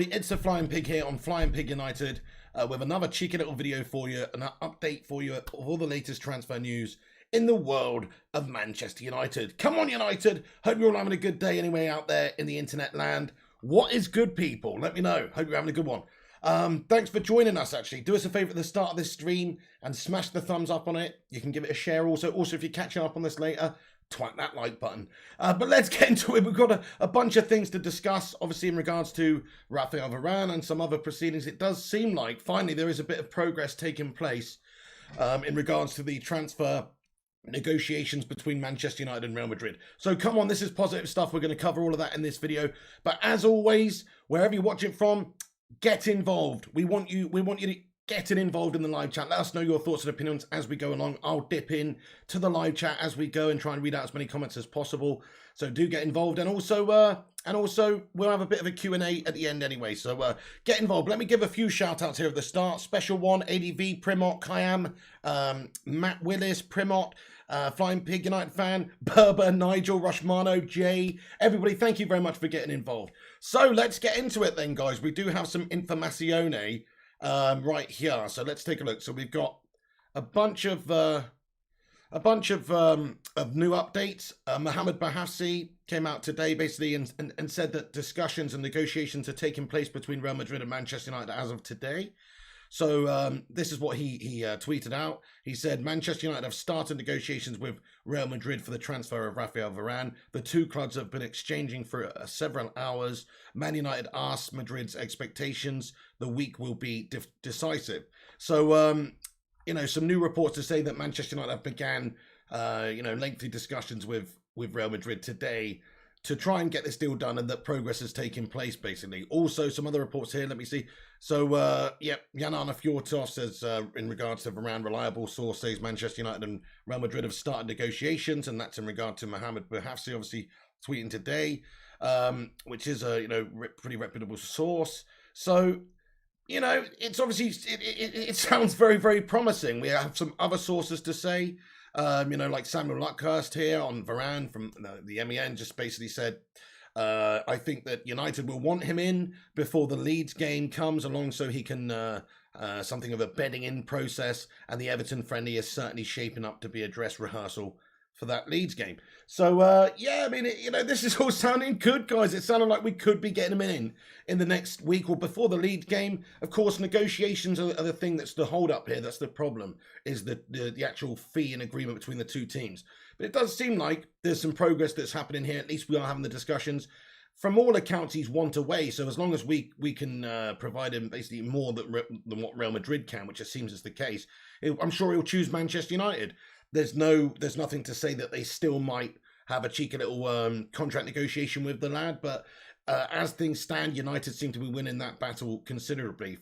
It's a Flying Pig here on Flying Pig United with another cheeky little video for you, an update for you of all the latest transfer news in the world of Manchester United. Come on, United! Hope you're all having a good day anyway out there in the internet land. What is good, people? Let me know. Hope you're having a good one. Thanks for joining us, actually. Do us a favour at the start of this stream and smash the thumbs up on it. You can give it a share also. Also, if you're catching up on this later, twat that like button. But let's get into it. We've got a bunch of things to discuss, obviously, in regards to Raphael Varane and some other proceedings. It does seem like, finally, there is a bit of progress taking place in regards to the transfer negotiations between Manchester United and Real Madrid. So come on, this is positive stuff. We're going to cover all of that in this video. But as always, wherever you watch it from, get involved. We want you to getting involved in the live chat. Let us know your thoughts and opinions as we go along. I'll dip in to the live chat as we go and try and read out as many comments as possible. So do get involved, and also we'll have a bit of a Q&A at the end anyway. So get involved. Let me give a few shout outs here at the start. Special one, ADV, Primot, Kayam, Matt Willis, Primot, Flying Pig United fan, Berber, Nigel, Rushmano, Jay, everybody, thank you very much for getting involved. So let's get into it then, guys. We do have some informazione right here, so let's take a look. So we've got a bunch of new updates. Mohamed Bahassi came out today basically and said that discussions and negotiations are taking place between Real Madrid and Manchester United as of today. So this is what he tweeted out. He said, Manchester United have started negotiations with Real Madrid for the transfer of Raphael Varane. The two clubs have been exchanging for several hours. Man United asked Madrid's expectations. The week will be decisive. So, you know, some new reports to say that Manchester United have began, lengthy discussions with Real Madrid today to try and get this deal done, and that progress has taken place, basically. Also, some other reports here, let me see. So, Yanana Fjortov says, in regards to Varane, reliable source says Manchester United and Real Madrid have started negotiations, and that's in regard to Mohamed Bahafsi, obviously, tweeting today, which is a, pretty reputable source. So, it's obviously, it sounds very, very promising. We have some other sources to say, like Samuel Luckhurst here on Varane from the MEN just basically said, I think that United will want him in before the Leeds game comes along so he can, something of a bedding in process, and the Everton friendly is certainly shaping up to be a dress rehearsal for that Leeds game. So, yeah, I mean, this is all sounding good, guys. It sounded like we could be getting him in the next week or before the Leeds game. Of course, negotiations are the thing that's the hold up here. That's the problem, is the actual fee and agreement between the two teams. But it does seem like there's some progress that's happening here. At least we are having the discussions. From all accounts, he's want away. So as long as we can provide him basically more than what Real Madrid can, which it seems is the case, I'm sure he'll choose Manchester United. There's nothing to say that they still might have a cheeky little contract negotiation with the lad, but as things stand, United seem to be winning that battle considerably.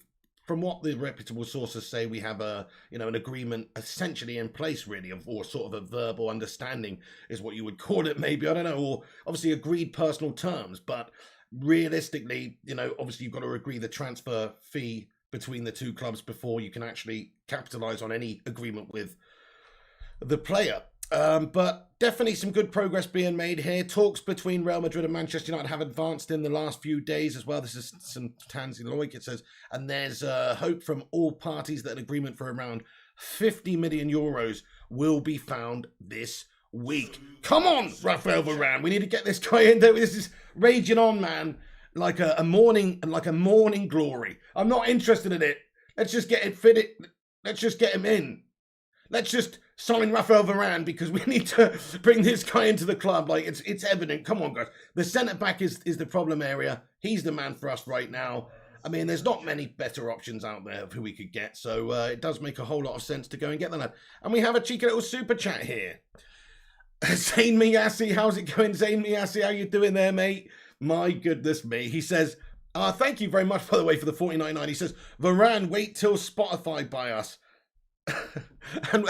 From what the reputable sources say, we have an agreement essentially in place, really, or sort of a verbal understanding is what you would call it, maybe, I don't know, or obviously agreed personal terms. But realistically, obviously you've got to agree the transfer fee between the two clubs before you can actually capitalise on any agreement with the player. But definitely some good progress being made here. Talks between Real Madrid and Manchester United have advanced in the last few days as well. This is some Tanzi Loic, it says. And there's hope from all parties that an agreement for around 50 million euros will be found this week. Come on, Raphael Varane. We need to get this guy in there. This is raging on, man. Like a morning glory. I'm not interested in it. Let's just get it fitted. Let's just get him in. Let's just sign Raphael Varane because we need to bring this guy into the club. Like, it's evident. Come on, guys. The centre-back is the problem area. He's the man for us right now. I mean, there's not many better options out there of who we could get. So it does make a whole lot of sense to go and get the lad. And we have a cheeky little super chat here. Zayn Miyasi, how's it going? Zayn Miyasi, how you doing there, mate? My goodness me. He says, thank you very much, by the way, for the 49.9. He says, Varane, wait till Spotify buy us. And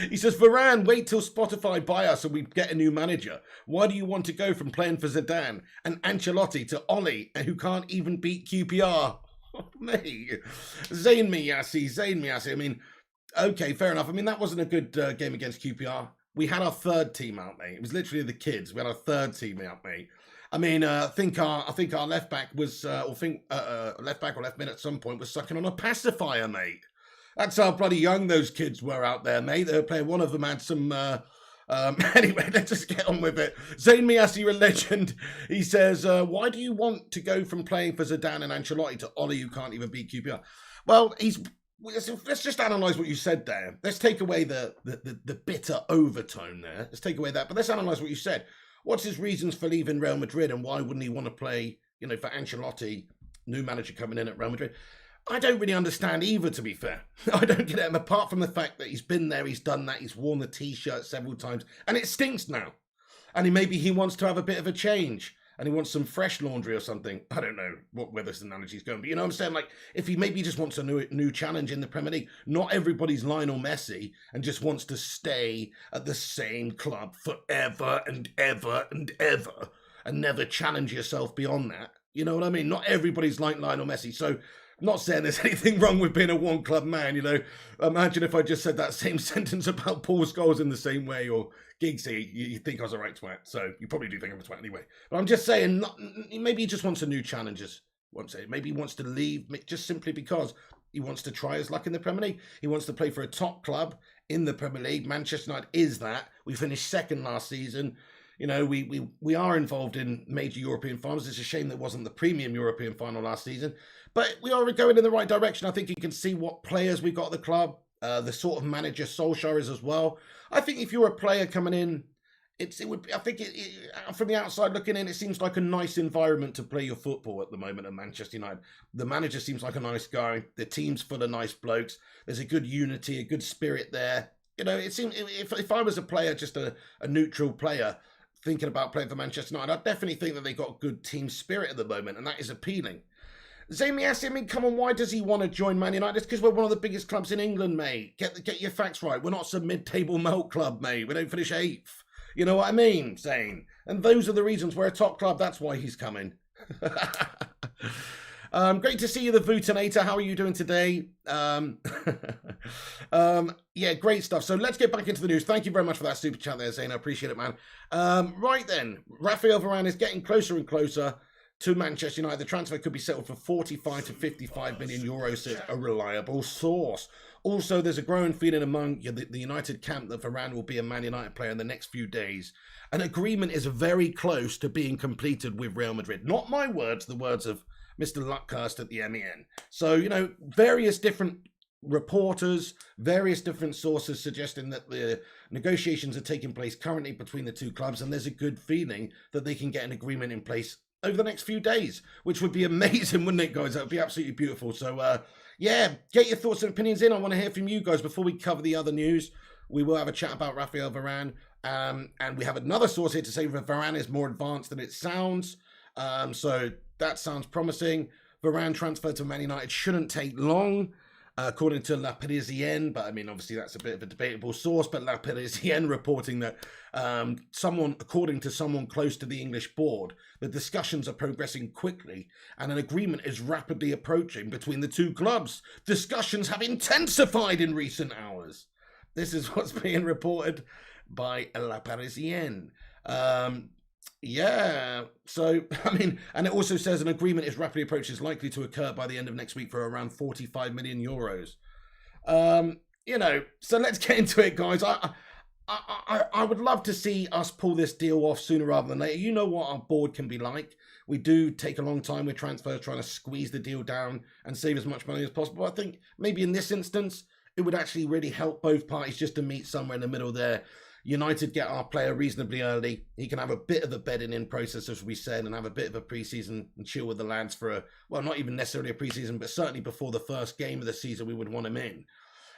he says, Varane, wait till Spotify buy us and we get a new manager. Why do you want to go from playing for Zidane and Ancelotti to Oli, who can't even beat QPR? Mate, Zayn Miyasi. I mean, okay, fair enough. I mean, that wasn't a good game against QPR. We had our third team out, mate. It was literally the kids. We had our third team out, mate. I mean, I think our left back was, left back or left mid at some point was sucking on a pacifier, mate. That's how bloody young those kids were out there, mate. They were playing. One of them had some. Anyway, let's just get on with it. Zayn Miassi, a legend. He says, "Why do you want to go from playing for Zidane and Ancelotti to Ollie, who can't even beat QPR?" Well, let's just analyse what you said there. Let's take away the bitter overtone there. Let's take away that. But let's analyse what you said. What's his reasons for leaving Real Madrid, and why wouldn't he want to play, for Ancelotti, new manager coming in at Real Madrid? I don't really understand either, to be fair. I don't get it. Apart from the fact that he's been there, he's done that, he's worn the T-shirt several times, and it stinks now. And maybe he wants to have a bit of a change, and he wants some fresh laundry or something. I don't know where this analogy's going, but you know what I'm saying? Like, if he maybe just wants a new challenge in the Premier League, not everybody's Lionel Messi and just wants to stay at the same club forever and ever and ever and never challenge yourself beyond that. You know what I mean? Not everybody's like Lionel Messi, so... Not saying there's anything wrong with being a one-club man, Imagine if I just said that same sentence about Paul Scholes in the same way, or Giggsy, you think I was a right twat, so you probably do think I'm a twat anyway. But I'm just saying, maybe he just wants a new challenge, maybe he wants to leave just simply because he wants to try his luck in the Premier League. He wants to play for a top club in the Premier League. Manchester United is that. We finished second last season. We are involved in major European finals. It's a shame that wasn't the premium European final last season. But we are going in the right direction. I think you can see what players we've got at the club, the sort of manager Solskjaer is as well. I think if you're a player coming in, from the outside looking in, it seems like a nice environment to play your football at the moment at Manchester United. The manager seems like a nice guy. The team's full of nice blokes. There's a good unity, a good spirit there. It seems if I was a player, just a neutral player, thinking about playing for Manchester United, I definitely think that they got good team spirit at the moment, and that is appealing. Zayn Miassi, come on, why does he want to join Man United? It's because we're one of the biggest clubs in England, mate. Get your facts right. We're not some mid-table melt club, mate. We don't finish 8th. You know what I mean, Zayn? And those are the reasons we're a top club. That's why he's coming. Great to see you, the Vutinator. How are you doing today? Yeah, great stuff. So let's get back into the news. Thank you very much for that super chat there, Zayn. I appreciate it, man. Right then, Raphael Varane is getting closer and closer to Manchester United. The transfer could be settled for 45 to 55 million euros, says a reliable source. Also, there's a growing feeling among the United camp that Varane will be a Man United player in the next few days. An agreement is very close to being completed with Real Madrid. Not my words, the words of Mr. Luckhurst at the MEN. So, various different reporters, various different sources suggesting that the negotiations are taking place currently between the two clubs, and there's a good feeling that they can get an agreement in place over the next few days, which would be amazing, wouldn't it, guys? That would be absolutely beautiful. So, yeah, get your thoughts and opinions in. I want to hear from you guys before we cover the other news. We will have a chat about Raphael Varane, and we have another source here to say that Varane is more advanced than it sounds. So that sounds promising. Varane transfer to Man United shouldn't take long, according to La Parisienne, but I mean, obviously that's a bit of a debatable source, but La Parisienne reporting that according to someone close to the English board, the discussions are progressing quickly and an agreement is rapidly approaching between the two clubs. Discussions have intensified in recent hours. This is what's being reported by La Parisienne. Yeah, so, I mean, and it also says an agreement is rapidly approaching, is likely to occur by the end of next week for around 45 million euros. So let's get into it, guys. I would love to see us pull this deal off sooner rather than later. You know what our board can be like. We do take a long time with transfers, trying to squeeze the deal down and save as much money as possible. I think maybe in this instance, it would actually really help both parties just to meet somewhere in the middle there. United get our player reasonably early. He can have a bit of a bedding in process, as we said, and have a bit of a pre-season and chill with the lads for not even necessarily a pre-season, but certainly before the first game of the season, we would want him in.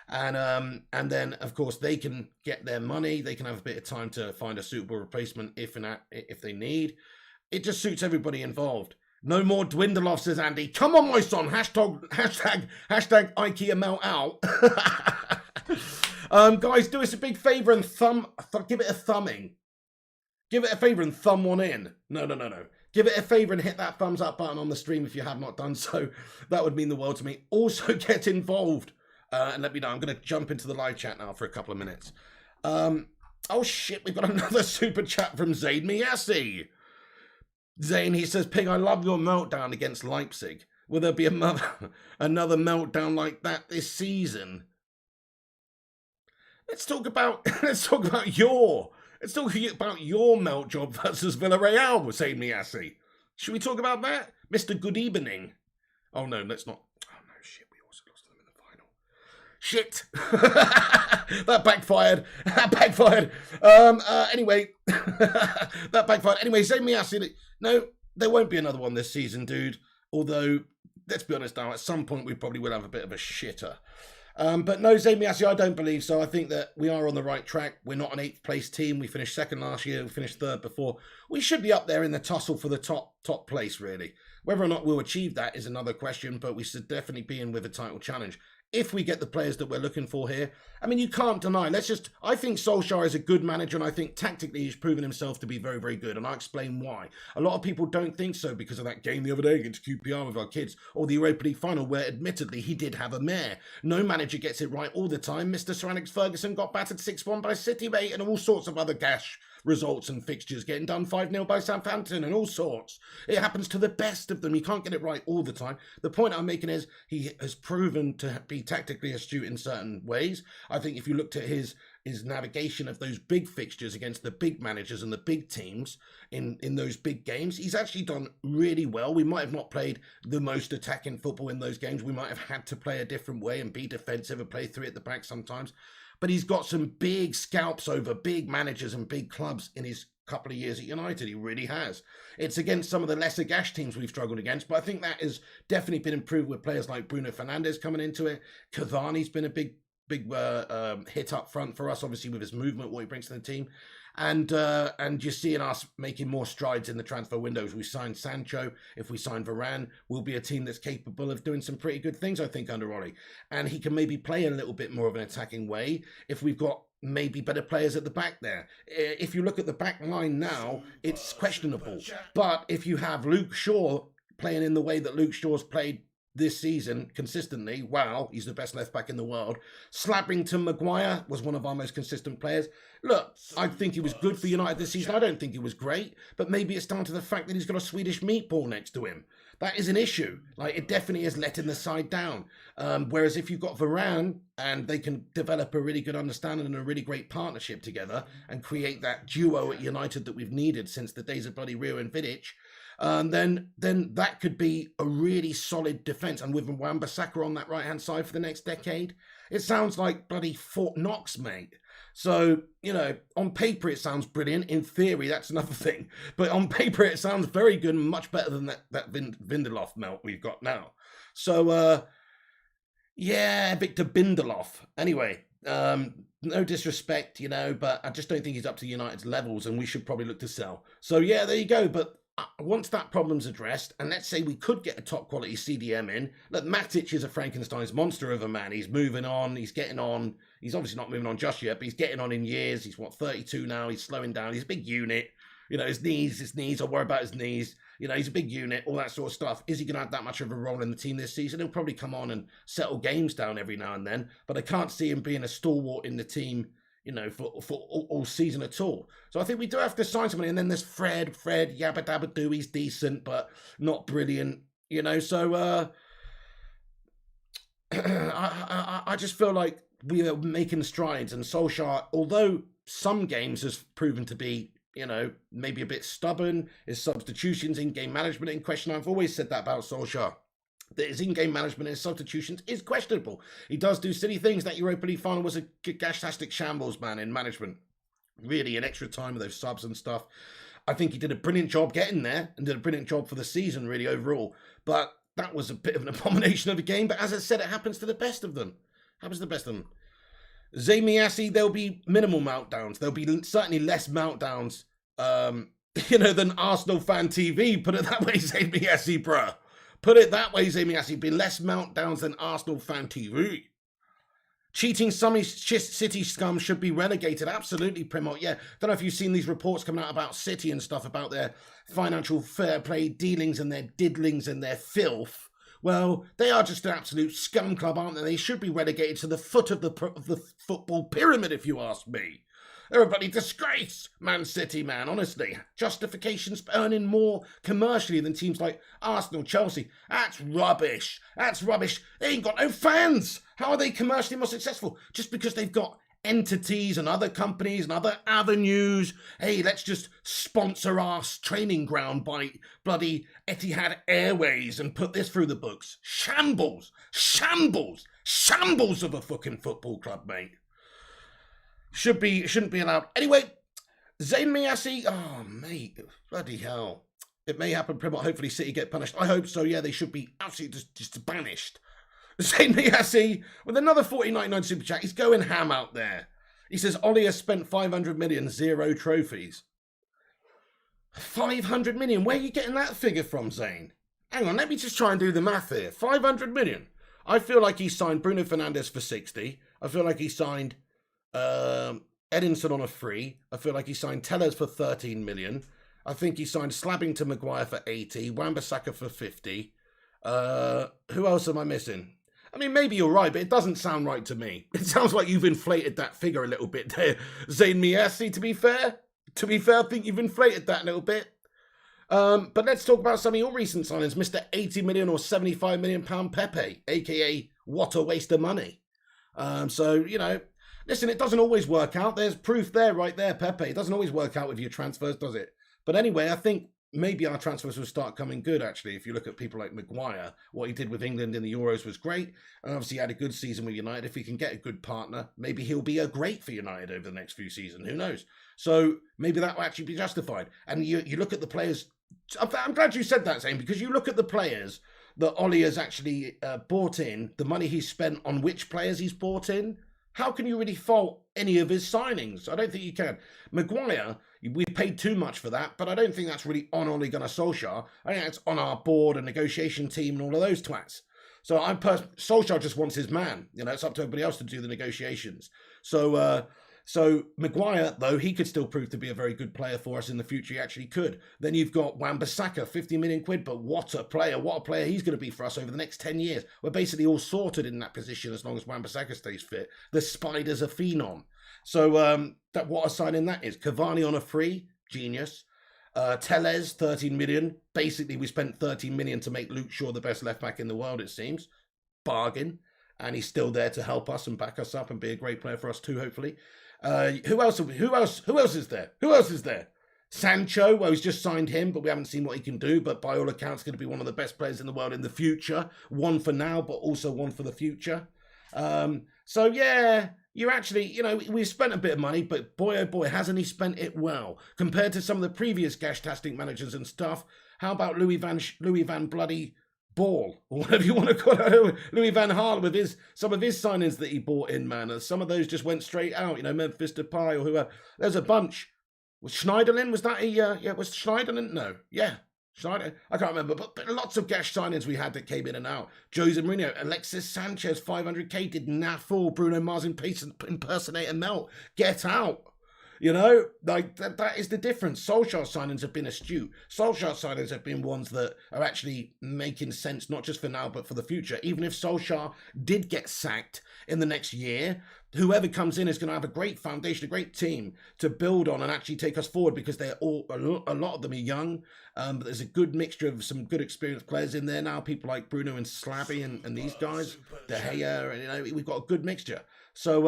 And then, of course, they can get their money. They can have a bit of time to find a suitable replacement if they need. It just suits everybody involved. No more dwindle-off, says Andy. Come on, my son. Hashtag IKEA melt out. Guys, do us a big favour and give it a thumbing. Give it a favour and thumb one in. No. Give it a favour and hit that thumbs up button on the stream if you have not done so. That would mean the world to me. Also, get involved and let me know. I'm going to jump into the live chat now for a couple of minutes. Oh, shit, we've got another super chat from Zayn Miassi. Zane, he says, Ping, I love your meltdown against Leipzig. Will there be another meltdown like that this season? Let's talk about your melt job versus Villarreal, Zane Miassi. Should we talk about that? Mr. Good Evening. Oh no, let's not. Oh no, shit, we also lost them in the final. Shit. That backfired. Anyway, that backfired. Anyway, Zane Miassi, no, there won't be another one this season, dude. Although, let's be honest now, at some point we probably will have a bit of a shitter. But no, Zane Miassi, I don't believe so. I think that we are on the right track. We're not an 8th place team. We finished 2nd last year. We finished 3rd before. We should be up there in the tussle for the top place, really. Whether or not we'll achieve that is another question, but we should definitely be in with a title challenge. If we get the players that we're looking for here, I mean, you can't deny. I think Solskjaer is a good manager, and I think tactically he's proven himself to be very, very good, and I'll explain why. A lot of people don't think so because of that game the other day against QPR with our kids, or the Europa League final, where admittedly he did have a mare. No manager gets it right all the time. Mr. Sir Alex Ferguson got battered 6-1 by City, mate, and all sorts of other gash results and fixtures, getting done 5-0 by Southampton and all sorts. It happens to the best of them. You can't get it right all the time. The point I'm making is he has proven to be tactically astute in certain ways. I think if you looked at his navigation of those big fixtures against the big managers and the big teams in those big games, he's actually done really well. We might have not played the most attacking football in those games. We might have had to play a different way and be defensive and play 3 at the back sometimes. But he's got some big scalps over big managers and big clubs in his couple of years at United. He really has. It's against some of the lesser gash teams we've struggled against, but I think that has definitely been improved with players like Bruno Fernandes coming into it. Cavani's been a big hit up front for us, obviously with his movement, what he brings to the team. And you're seeing us making more strides in the transfer windows. We signed Sancho. If we sign Varane, we'll be a team that's capable of doing some pretty good things, I think, under Ollie. And he can maybe play a little bit more of an attacking way if we've got maybe better players at the back there. If you look at the back line now, it's questionable. But if you have Luke Shaw playing in the way that Luke Shaw's played this season consistently, wow, he's the best left back in the world. Slappington Maguire was one of our most consistent players. Look, I think he was good for United this season. I don't think he was great, but maybe it's down to the fact that he's got a Swedish meatball next to him. That is an issue. Like, it definitely is letting the side down. Whereas if you've got Varane and they can develop a really good understanding and a really great partnership together and create that duo at United that we've needed since the days of bloody Rio and Vidic, then that could be a really solid defence. And with Wan-Bissaka on that right-hand side for the next decade, it sounds like bloody Fort Knox, mate. So, you know, on paper it sounds brilliant. In theory, that's another thing. But on paper it sounds very good and much better than that Lindelof melt we've got now. So, yeah, Victor Lindelof. Anyway, no disrespect, you know, but I just don't think he's up to United's levels and we should probably look to sell. So, yeah, there you go. But once that problem's addressed, and let's say we could get a top quality CDM in, look, Matic is a Frankenstein's monster of a man. He's moving on, he's getting on. He's obviously not moving on just yet, but he's getting on in years. He's 32 now, he's slowing down. He's a big unit. You know, his knees, I worry about his knees. You know, he's a big unit, all that sort of stuff. Is he going to have that much of a role in the team this season? He'll probably come on and settle games down every now and then, but I can't see him being a stalwart in the team, you know, for all season at all. So I think we do have to sign somebody. And then there's Fred, yabba dabba doo, he's decent, but not brilliant, you know. So I just feel like we are making strides. And Solskjaer, although some games has proven to be, you know, maybe a bit stubborn, his substitutions, in-game management in question. I've always said that about Solskjaer. That his in-game management and his substitutions is questionable. He does do silly things. That Europa League final was a gashtastic shambles, man, in management. Really, an extra time with those subs and stuff. I think he did a brilliant job getting there and did a brilliant job for the season, really, overall. But that was a bit of an abomination of a game. But as I said, it happens to the best of them. Zane Miassi, there'll be minimal meltdowns. There'll be certainly less meltdowns, you know, than Arsenal Fan TV. Put it that way, Zane Miassi, bruh. Put it that way, Zane Miassi. Be less meltdowns than Arsenal Fan TV. Cheating City scum should be relegated. Absolutely, Primo. Yeah, don't know if you've seen these reports coming out about City and stuff, about their financial fair play dealings and their diddlings and their filth. Well, they are just an absolute scum club, aren't they? They should be relegated to the foot of the football pyramid, if you ask me. They're a bloody disgrace, Man City, man, honestly. Justifications earning more commercially than teams like Arsenal, Chelsea. That's rubbish. That's rubbish. They ain't got no fans. How are they commercially more successful? Just because they've got entities and other companies and other avenues. Hey, let's just sponsor our training ground by bloody Etihad Airways and put this through the books. Shambles. Shambles. Shambles of a fucking football club, mate. Shouldn't be allowed. Anyway, Zayn Miassi, oh, mate, bloody hell. It may happen, hopefully City get punished. I hope so, yeah, they should be absolutely just banished. Zayn Miassi, with another 40.99 super chat, he's going ham out there. He says, Ollie has spent 500 million, 0 trophies. 500 million? Where are you getting that figure from, Zayn? Hang on, let me just try and do the math here. 500 million. I feel like he signed Bruno Fernandes for 60. I feel like he signed Edinson on a free. I feel like he signed Tellers for 13 million. I think he signed Slabbington Maguire for 80. Wan-Bissaka for 50. Who else am I missing? I mean, maybe you're right, but it doesn't sound right to me. It sounds like you've inflated that figure a little bit there, Zayn Miassi, to be fair. To be fair, I think you've inflated that a little bit. But let's talk about some of your recent signings. Mr. 80 million or 75 million pound Pepe, a.k.a. what a waste of money. So, you know, listen, it doesn't always work out. There's proof there, right there, Pepe. It doesn't always work out with your transfers, does it? But anyway, I think maybe our transfers will start coming good, actually. If you look at people like Maguire, what he did with England in the Euros was great. And obviously he had a good season with United. If he can get a good partner, maybe he'll be a great for United over the next few seasons. Who knows? So maybe that will actually be justified. And you look at the players. I'm glad you said that, Zane, because you look at the players that Ollie has actually bought in, the money he's spent on which players he's bought in. How can you really fault any of his signings? I don't think you can. Maguire, we paid too much for that, but I don't think that's really on Ole Gunnar Solskjaer. I think that's on our board and negotiation team and all of those twats. So Solskjaer just wants his man. You know, it's up to everybody else to do the negotiations. So Maguire, though, he could still prove to be a very good player for us in the future. He actually could. Then you've got Wan-Bissaka, 50 million quid, but what a player he's going to be for us over the next 10 years. We're basically all sorted in that position as long as Wan-Bissaka stays fit. The Spider's a phenom. So what a signing that is. Cavani on a free, genius. Tellez, 13 million. Basically, we spent 13 million to make Luke Shaw the best left back in the world, it seems. Bargain. And he's still there to help us and back us up and be a great player for us too, hopefully. Who else is there? Sancho, well, he's just signed him, but we haven't seen what he can do. But by all accounts, going to be one of the best players in the world in the future. One for now, but also one for the future. So yeah, you're actually, you know, we've spent a bit of money, but boy, oh boy, hasn't he spent it well. Compared to some of the previous Gash-tastic managers and stuff, how about Louis Van Bloody Ball, or whatever you want to call it, Louis Van Gaal with some of his signings that he bought in, man. Some of those just went straight out, you know, Memphis Depay or whoever. There's a bunch. Was Schneiderlin? Was that was Schneiderlin? No. Yeah. Schneider. I can't remember, but lots of Gash signings we had that came in and out. Jose Mourinho, Alexis Sanchez, 500k, did naff Bruno Mars impersonator melt. Get out. You know, like that is the difference. Solskjaer signings have been astute. Solskjaer signings have been ones that are actually making sense, not just for now, but for the future. Even if Solskjaer did get sacked in the next year, whoever comes in is going to have a great foundation, a great team to build on and actually take us forward, because they're all, a lot of them are young. But there's a good mixture of some good experienced players in there now. People like Bruno and Slabby and these guys, De Gea, and you know, we've got a good mixture. So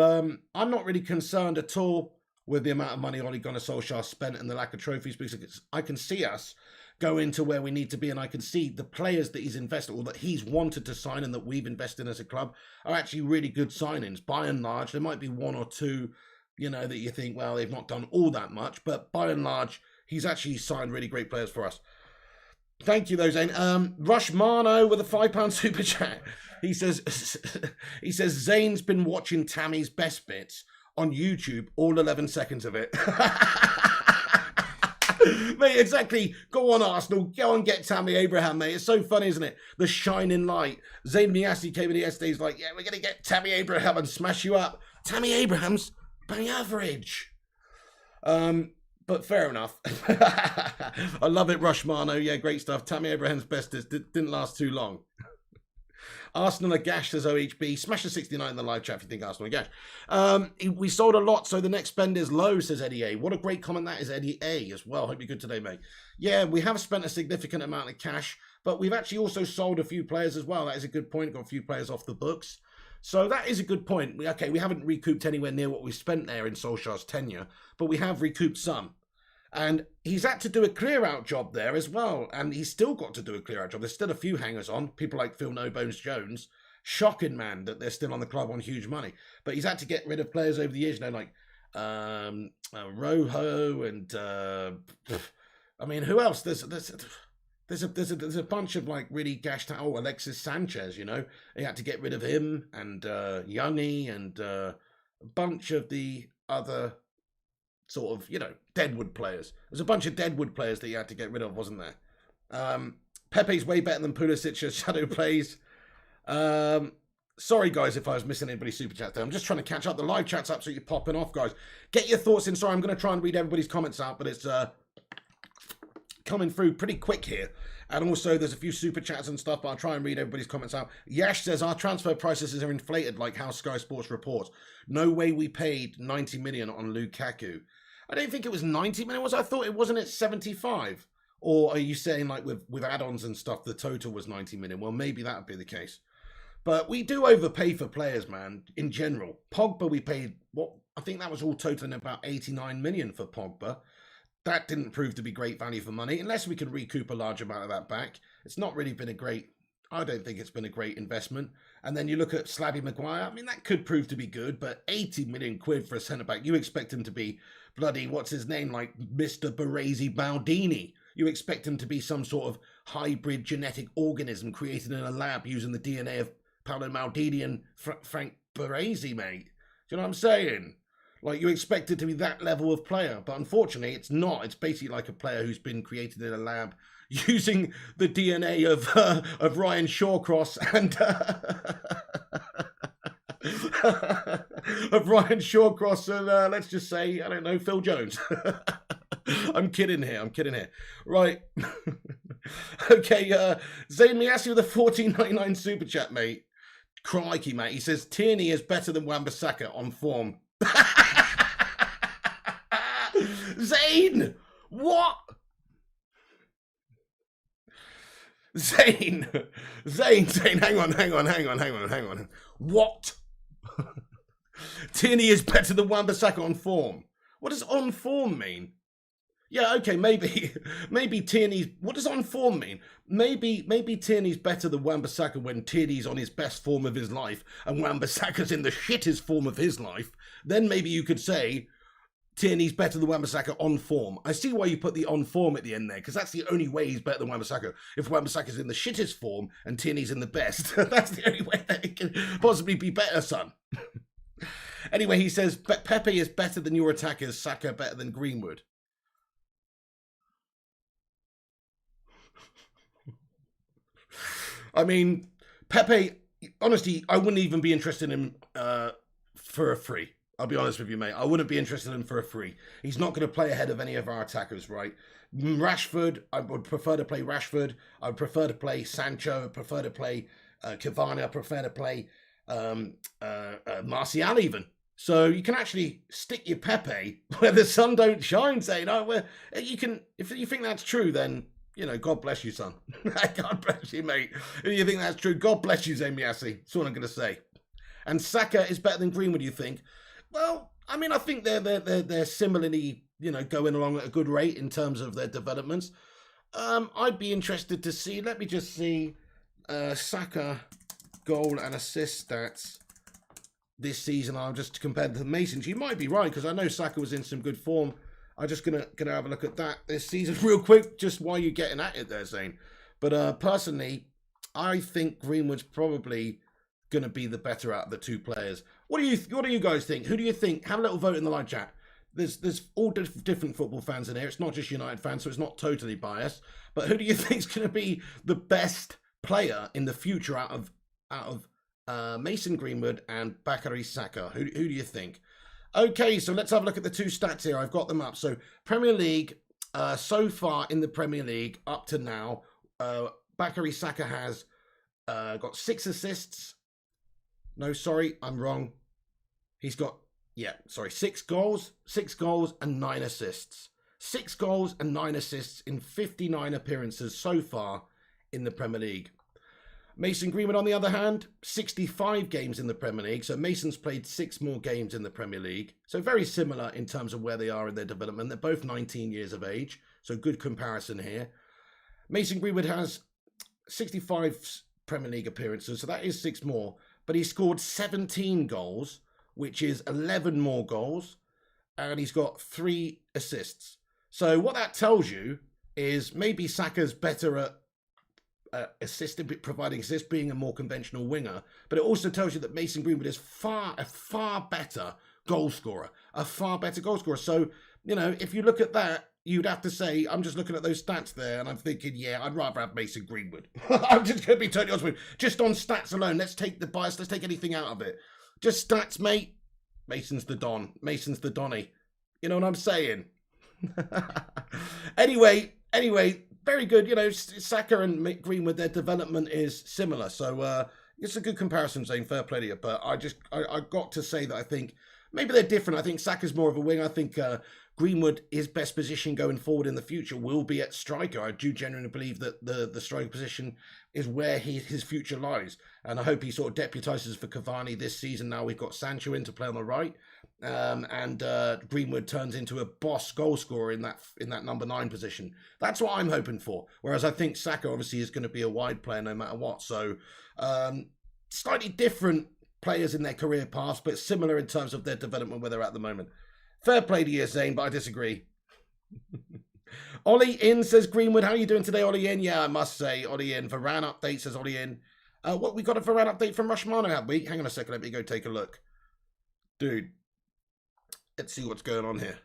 I'm not really concerned at all with the amount of money Ole Gunnar Solskjaer spent and the lack of trophies, because I can see us going to where we need to be, and I can see the players that he's invested, or that he's wanted to sign and that we've invested in as a club, are actually really good signings. By and large, there might be one or two, you know, that you think, well, they've not done all that much, but by and large, he's actually signed really great players for us. Thank you, though, Zane. Rush Marno with a £5 super chat. He says, Zane's been watching Tammy's best bits on YouTube, all 11 seconds of it. Mate, exactly. Go on, Arsenal. Go and get Tammy Abraham, mate. It's so funny, isn't it? The shining light. Zayn Miassi came in yesterday. He's like, yeah, we're going to get Tammy Abraham and smash you up. Tammy Abraham's bang average. But fair enough. I love it, Rushmano. Yeah, great stuff. Tammy Abraham's bestest didn't last too long. Arsenal are gash, says OHB. Smash the 69 in the live chat if you think Arsenal are gash. We sold a lot, so the next spend is low, says Eddie A. What a great comment that is, Eddie A, as well. Hope you're good today, mate. Yeah, we have spent a significant amount of cash, but we've actually also sold a few players as well. That is a good point. Got a few players off the books. So that is a good point. We haven't recouped anywhere near what we spent there in Solskjaer's tenure, but we have recouped some. And he's had to do a clear-out job there as well. And he's still got to do a clear-out job. There's still a few hangers on. People like Phil No Bones Jones. Shocking, man, that they're still on the club on huge money. But he's had to get rid of players over the years, like Rojo and... I mean, who else? There's a bunch of like really gashed out. Oh, Alexis Sanchez, he had to get rid of him, and Youngie, and a bunch of the other sort of deadwood players. There's a bunch of deadwood players that he had to get rid of, wasn't there? Pepe's way better than Pulisic's shadow plays. Sorry guys if I was missing anybody's super chat there. I'm just trying to catch up. The live chat's absolutely popping off, guys. Get your thoughts in. Sorry, I'm going to try and read everybody's comments out, but it's coming through pretty quick here. And also there's a few super chats and stuff, but I'll try and read everybody's comments out. Yash says our transfer prices are inflated like how Sky Sports reports. No way we paid 90 million on Lukaku. I don't think it was 90 million, I thought it wasn't at 75. Or are you saying like with add-ons and stuff the total was 90 million? Well, maybe that would be the case. But we do overpay for players, man, in general. Pogba, we paid, I think that was all totaling about 89 million for Pogba. That didn't prove to be great value for money, unless we can recoup a large amount of that back. It's not really been I don't think it's been a great investment. And then you look at Slabby Maguire, I mean, that could prove to be good, but 80 million quid for a centre-back, you expect him to be bloody, what's his name, like Mr. Baresi Baldini. You expect him to be some sort of hybrid genetic organism created in a lab using the DNA of Paolo Maldini and Frank Baresi, mate. Do you know what I'm saying? Like, you expect it to be that level of player, but unfortunately, it's not. It's basically like a player who's been created in a lab using the DNA of Ryan Shawcross and of Ryan Shawcross and let's just say, I don't know, Phil Jones. I'm kidding here. Right. Okay, Zayn Miasi with a $14.99 super chat, mate. Crikey, mate. He says Tierney is better than Wan-Bissaka on form. Zayn, what? Zayn, hang on. What? Tierney is better than Wan-Bissaka on form. What does on form mean? Yeah, okay, maybe Tierney's... What does on form mean? Maybe Tierney's better than Wan-Bissaka when Tierney's on his best form of his life and Wan-Bissaka's in the shittest form of his life. Then maybe you could say Tierney's better than Wan-Bissaka on form. I see why you put the on form at the end there, because that's the only way he's better than Wan-Bissaka. If Wan-Bissaka's in the shittest form and Tierney's in the best, that's the only way that it can possibly be better, son. Anyway, he says, Pepe is better than your attackers, Saka better than Greenwood. I mean, Pepe, honestly, I wouldn't even be interested in him for a free. I'll be honest with you, mate. I wouldn't be interested in him for a free. He's not going to play ahead of any of our attackers, right? Rashford, I would prefer to play Rashford. I would prefer to play Sancho. I would prefer to play Cavani. I prefer to play Martial even. So you can actually stick your Pepe where the sun don't shine, saying, oh, well, you can, if you think that's true, then... God bless you, son. God bless you, mate. If you think that's true, God bless you, Zayn Miasi. That's all I'm going to say. And Saka is better than Greenwood, you think? Well, I mean, I think they're similarly, going along at a good rate in terms of their developments. I'd be interested to see, let me just see, Saka goal and assist stats this season. I'll just compare to the Masons. You might be right, because I know Saka was in some good form. I'm just gonna have a look at that this season real quick, just while you're getting at it there, Zane. But personally, I think Greenwood's probably gonna be the better out of the two players. What do you guys think? Who do you think? Have a little vote in the live chat. There's all different football fans in here. It's not just United fans, so it's not totally biased. But who do you think is gonna be the best player in the future out of Mason Greenwood and Bakary Saka? Who do you think? Okay, so let's have a look at the two stats here. I've got them up. So Premier League, so far in the Premier League up to now, Bakary Saka has got 6 assists. No, sorry, I'm wrong. He's got, 6 goals, 6 goals and 9 assists. 6 goals and 9 assists in 59 appearances so far in the Premier League. Mason Greenwood, on the other hand, 65 games in the Premier League. So Mason's played 6 more games in the Premier League. So very similar in terms of where they are in their development. They're both 19 years of age. So good comparison here. Mason Greenwood has 65 Premier League appearances. So that is 6 more. But he scored 17 goals, which is 11 more goals. And he's got 3 assists. So what that tells you is maybe Saka's better at providing assists, being a more conventional winger, but it also tells you that Mason Greenwood is a far better goal scorer, So, if you look at that, you'd have to say, I'm just looking at those stats there, and I'm thinking, yeah, I'd rather have Mason Greenwood. I'm just going to be totally honest with you. Just on stats alone, let's take the bias, let's take anything out of it. Just stats, mate. Mason's the Don. Mason's the Donny. You know what I'm saying? Anyway, very good. Saka and Greenwood, their development is similar. So it's a good comparison, Zane. Fair play to you. But I got to say that I think maybe they're different. I think Saka's more of a wing. I think Greenwood, his best position going forward in the future will be at striker. I do genuinely believe that the striker position is where his future lies. And I hope he sort of deputises for Cavani this season. Now we've got Sancho in to play on the right. And Greenwood turns into a boss goal scorer in that number 9 position. That's what I'm hoping for. Whereas I think Saka obviously is going to be a wide player no matter what. So slightly different players in their career paths, but similar in terms of their development where they're at the moment. Fair play to you, Zane, but I disagree. Ollie in says Greenwood. How are you doing today, Ollie in? Yeah, I must say, Ollie in. Varane update says Ollie in. What we got a Varane update from Rushmano, have we? Hang on a second, let me go take a look. Dude. Let's see what's going on here.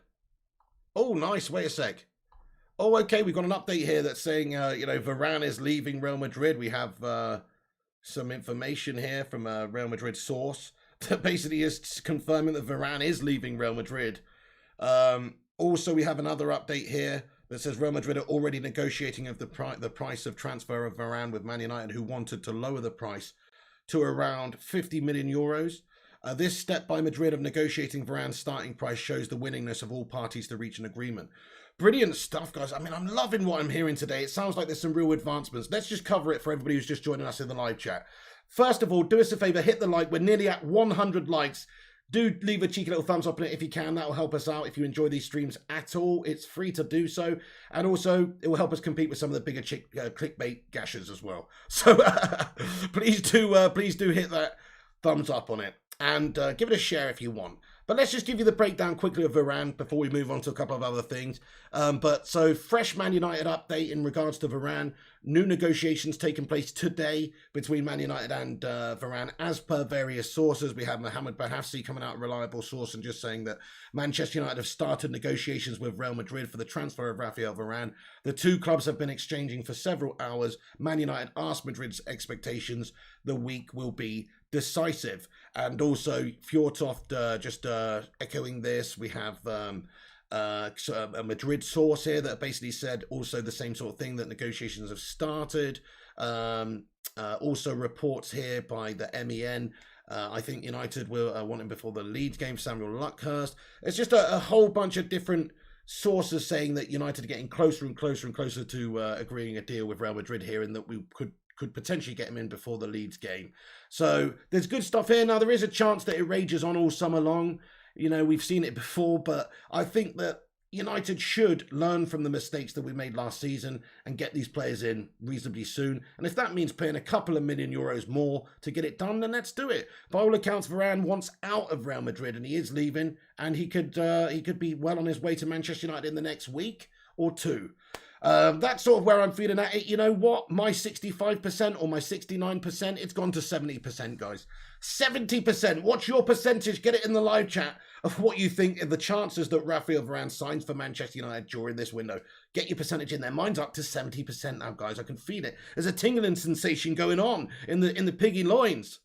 Oh, nice. Wait a sec. Oh, okay. We've got an update here that's saying, Varane is leaving Real Madrid. We have some information here from a Real Madrid source that basically is confirming that Varane is leaving Real Madrid. Also, we have another update here that says Real Madrid are already negotiating of the price of transfer of Varane with Man United, who wanted to lower the price to around 50 million euros. This step by Madrid of negotiating Varane's starting price shows the willingness of all parties to reach an agreement. Brilliant stuff, guys. I mean, I'm loving what I'm hearing today. It sounds like there's some real advancements. Let's just cover it for everybody who's just joining us in the live chat. First of all, do us a favor, hit the like. We're nearly at 100 likes. Do leave a cheeky little thumbs up on it if you can. That will help us out if you enjoy these streams at all. It's free to do so. And also, it will help us compete with some of the bigger clickbait gashers as well. So please do hit that thumbs up on it. And give it a share if you want. But let's just give you the breakdown quickly of Varane before we move on to a couple of other things. So fresh Man United update in regards to Varane. New negotiations taking place today between Man United and Varane. As per various sources, we have Mohamed Bahafsi coming out, a reliable source, and just saying that Manchester United have started negotiations with Real Madrid for the transfer of Rafael Varane. The two clubs have been exchanging for several hours. Man United asked Madrid's expectations. The week will be decisive. And also, Fjortoft just echoing this. We have a Madrid source here that basically said also the same sort of thing, that negotiations have started. Also reports here by the MEN. I think United will want him before the Leeds game, Samuel Luckhurst. It's just a whole bunch of different sources saying that United are getting closer and closer and closer to agreeing a deal with Real Madrid here, and that we could potentially get him in before the Leeds game. So there's good stuff here. Now, there is a chance that it rages on all summer long. We've seen it before, but I think that United should learn from the mistakes that we made last season and get these players in reasonably soon. And if that means paying a couple of million euros more to get it done, then let's do it. By all accounts, Varane wants out of Real Madrid and he is leaving, and he could be well on his way to Manchester United in the next week or two. That's sort of where I'm feeling at it. You know what? My 65% or my 69%, it's gone to 70%, guys. 70%. What's your percentage? Get it in the live chat of what you think of the chances that Rafael Varane signs for Manchester United during this window. Get your percentage in there. Mine's up to 70% now, guys. I can feel it. There's a tingling sensation going on in the piggy loins.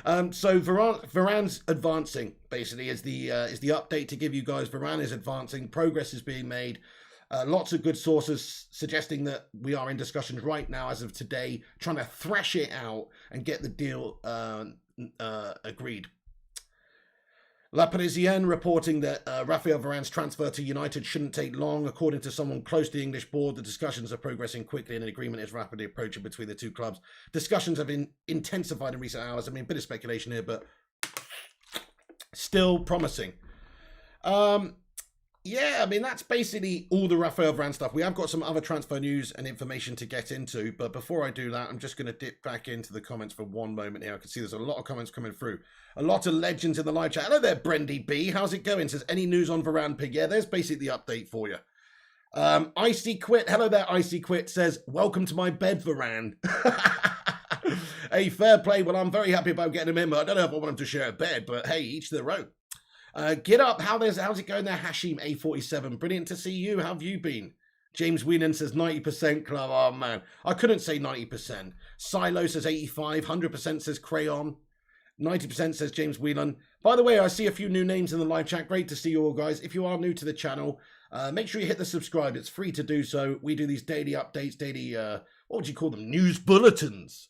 So Varane's advancing, basically, is the update to give you guys. Varane is advancing. Progress is being made. Lots of good sources suggesting that we are in discussions right now, as of today, trying to thrash it out and get the deal agreed. La Parisienne reporting that Raphael Varane's transfer to United shouldn't take long. According to someone close to the English board, the discussions are progressing quickly and an agreement is rapidly approaching between the two clubs. Discussions have been intensified in recent hours. I mean, a bit of speculation here, but still promising. Yeah, I mean, that's basically all the Raphael Varane stuff. We have got some other transfer news and information to get into, but before I do that, I'm just going to dip back into the comments for one moment here. I can see there's a lot of comments coming through. A lot of legends in the live chat. Hello there, Brendy B. How's it going? Says, any news on Varane Pig? Yeah, there's basically the update for you. Icy Quit. Hello there, Icy Quit. Says, welcome to my bed, Varane. Hey, fair play. Well, I'm very happy about getting him in, but I don't know if I want him to share a bed, but hey, each their own. Get up. How's it going there, Hashim A47? Brilliant to see you. How have you been? James Weenan says 90% club. Oh, man. I couldn't say 90%. Silo says 85. 100% says Crayon. 90% says James Whelan. By the way, I see a few new names in the live chat. Great to see you all, guys. If you are new to the channel, make sure you hit the subscribe. It's free to do so. We do these daily updates, daily, what would you call them? News bulletins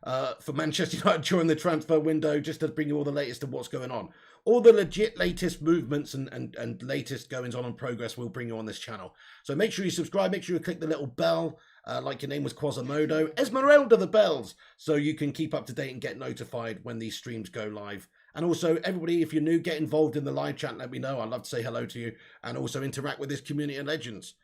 for Manchester United during the transfer window, just to bring you all the latest of what's going on. All the legit latest movements and latest goings on and progress we'll bring you on this channel. So make sure you subscribe. Make sure you click the little bell, like your name was Quasimodo. Esmeralda the bells, so you can keep up to date and get notified when these streams go live. And also, everybody, if you're new, get involved in the live chat. Let me know. I'd love to say hello to you and also interact with this community of legends.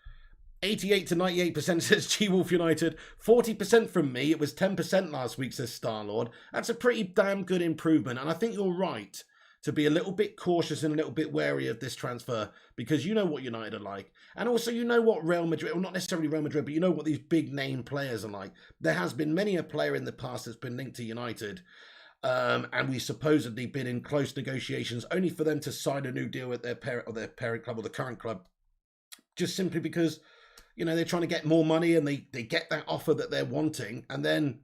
88 to 98% says G-Wolf United. 40% from me. It was 10% last week, says Starlord. That's a pretty damn good improvement. And I think you're right to be a little bit cautious and a little bit wary of this transfer, because you know what United are like. And also you know what Real Madrid, well, not necessarily Real Madrid, but you know what these big name players are like. There has been many a player in the past that's been linked to United, and we supposedly been in close negotiations only for them to sign a new deal with their parent club or the current club, just simply because, you know, they're trying to get more money and they get that offer that they're wanting, and then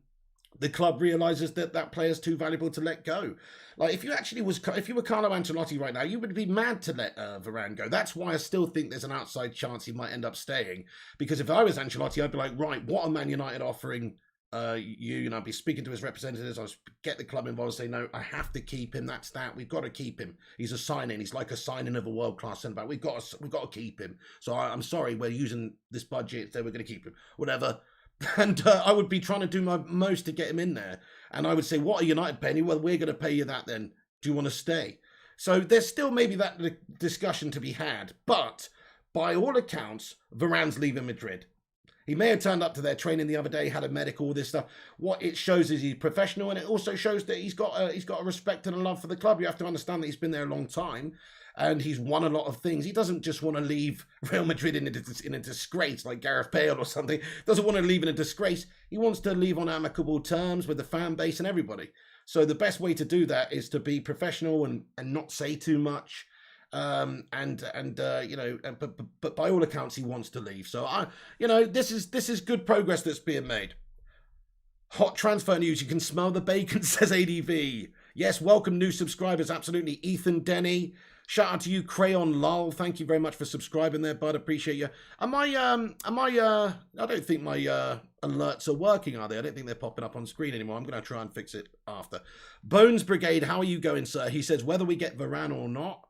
the club realizes that that player's too valuable to let go. Like, if you were Carlo Ancelotti right now, you would be mad to let Varane go. That's why I still think there's an outside chance he might end up staying. Because if I was Ancelotti, I'd be like, right, what are Man United offering you? You know, I'd be speaking to his representatives. I'd get the club involved and say, no, I have to keep him. That's that. We've got to keep him. He's a signing. He's like a signing of a world-class centre-back. We've got to keep him. So I'm sorry, we're using this budget, so we're going to keep him. Whatever. And I would be trying to do my most to get him in there. And I would say, what are United paying you? Well, we're going to pay you that then. Do you want to stay? So there's still maybe that discussion to be had. But by all accounts, Varane's leaving Madrid. He may have turned up to their training the other day, had a medical, all this stuff. What it shows is he's professional, and it also shows that he's got a respect and a love for the club. You have to understand that he's been there a long time, and he's won a lot of things. He doesn't just want to leave Real Madrid in a disgrace like Gareth Bale or something. Doesn't want to leave in a disgrace. He wants to leave on amicable terms with the fan base and everybody. So the best way to do that is to be professional and not say too much. You know, but by all accounts, he wants to leave. So this is good progress that's being made. Hot transfer news. You can smell the bacon, says ADV. Yes, welcome new subscribers. Absolutely. Ethan Denny. Shout out to you, Crayon Lol. Thank you very much for subscribing there, bud. Appreciate you. I don't think my alerts are working, are they? I don't think they're popping up on screen anymore. I'm going to try and fix it after. Bones Brigade, how are you going, sir? He says, whether we get Varane or not,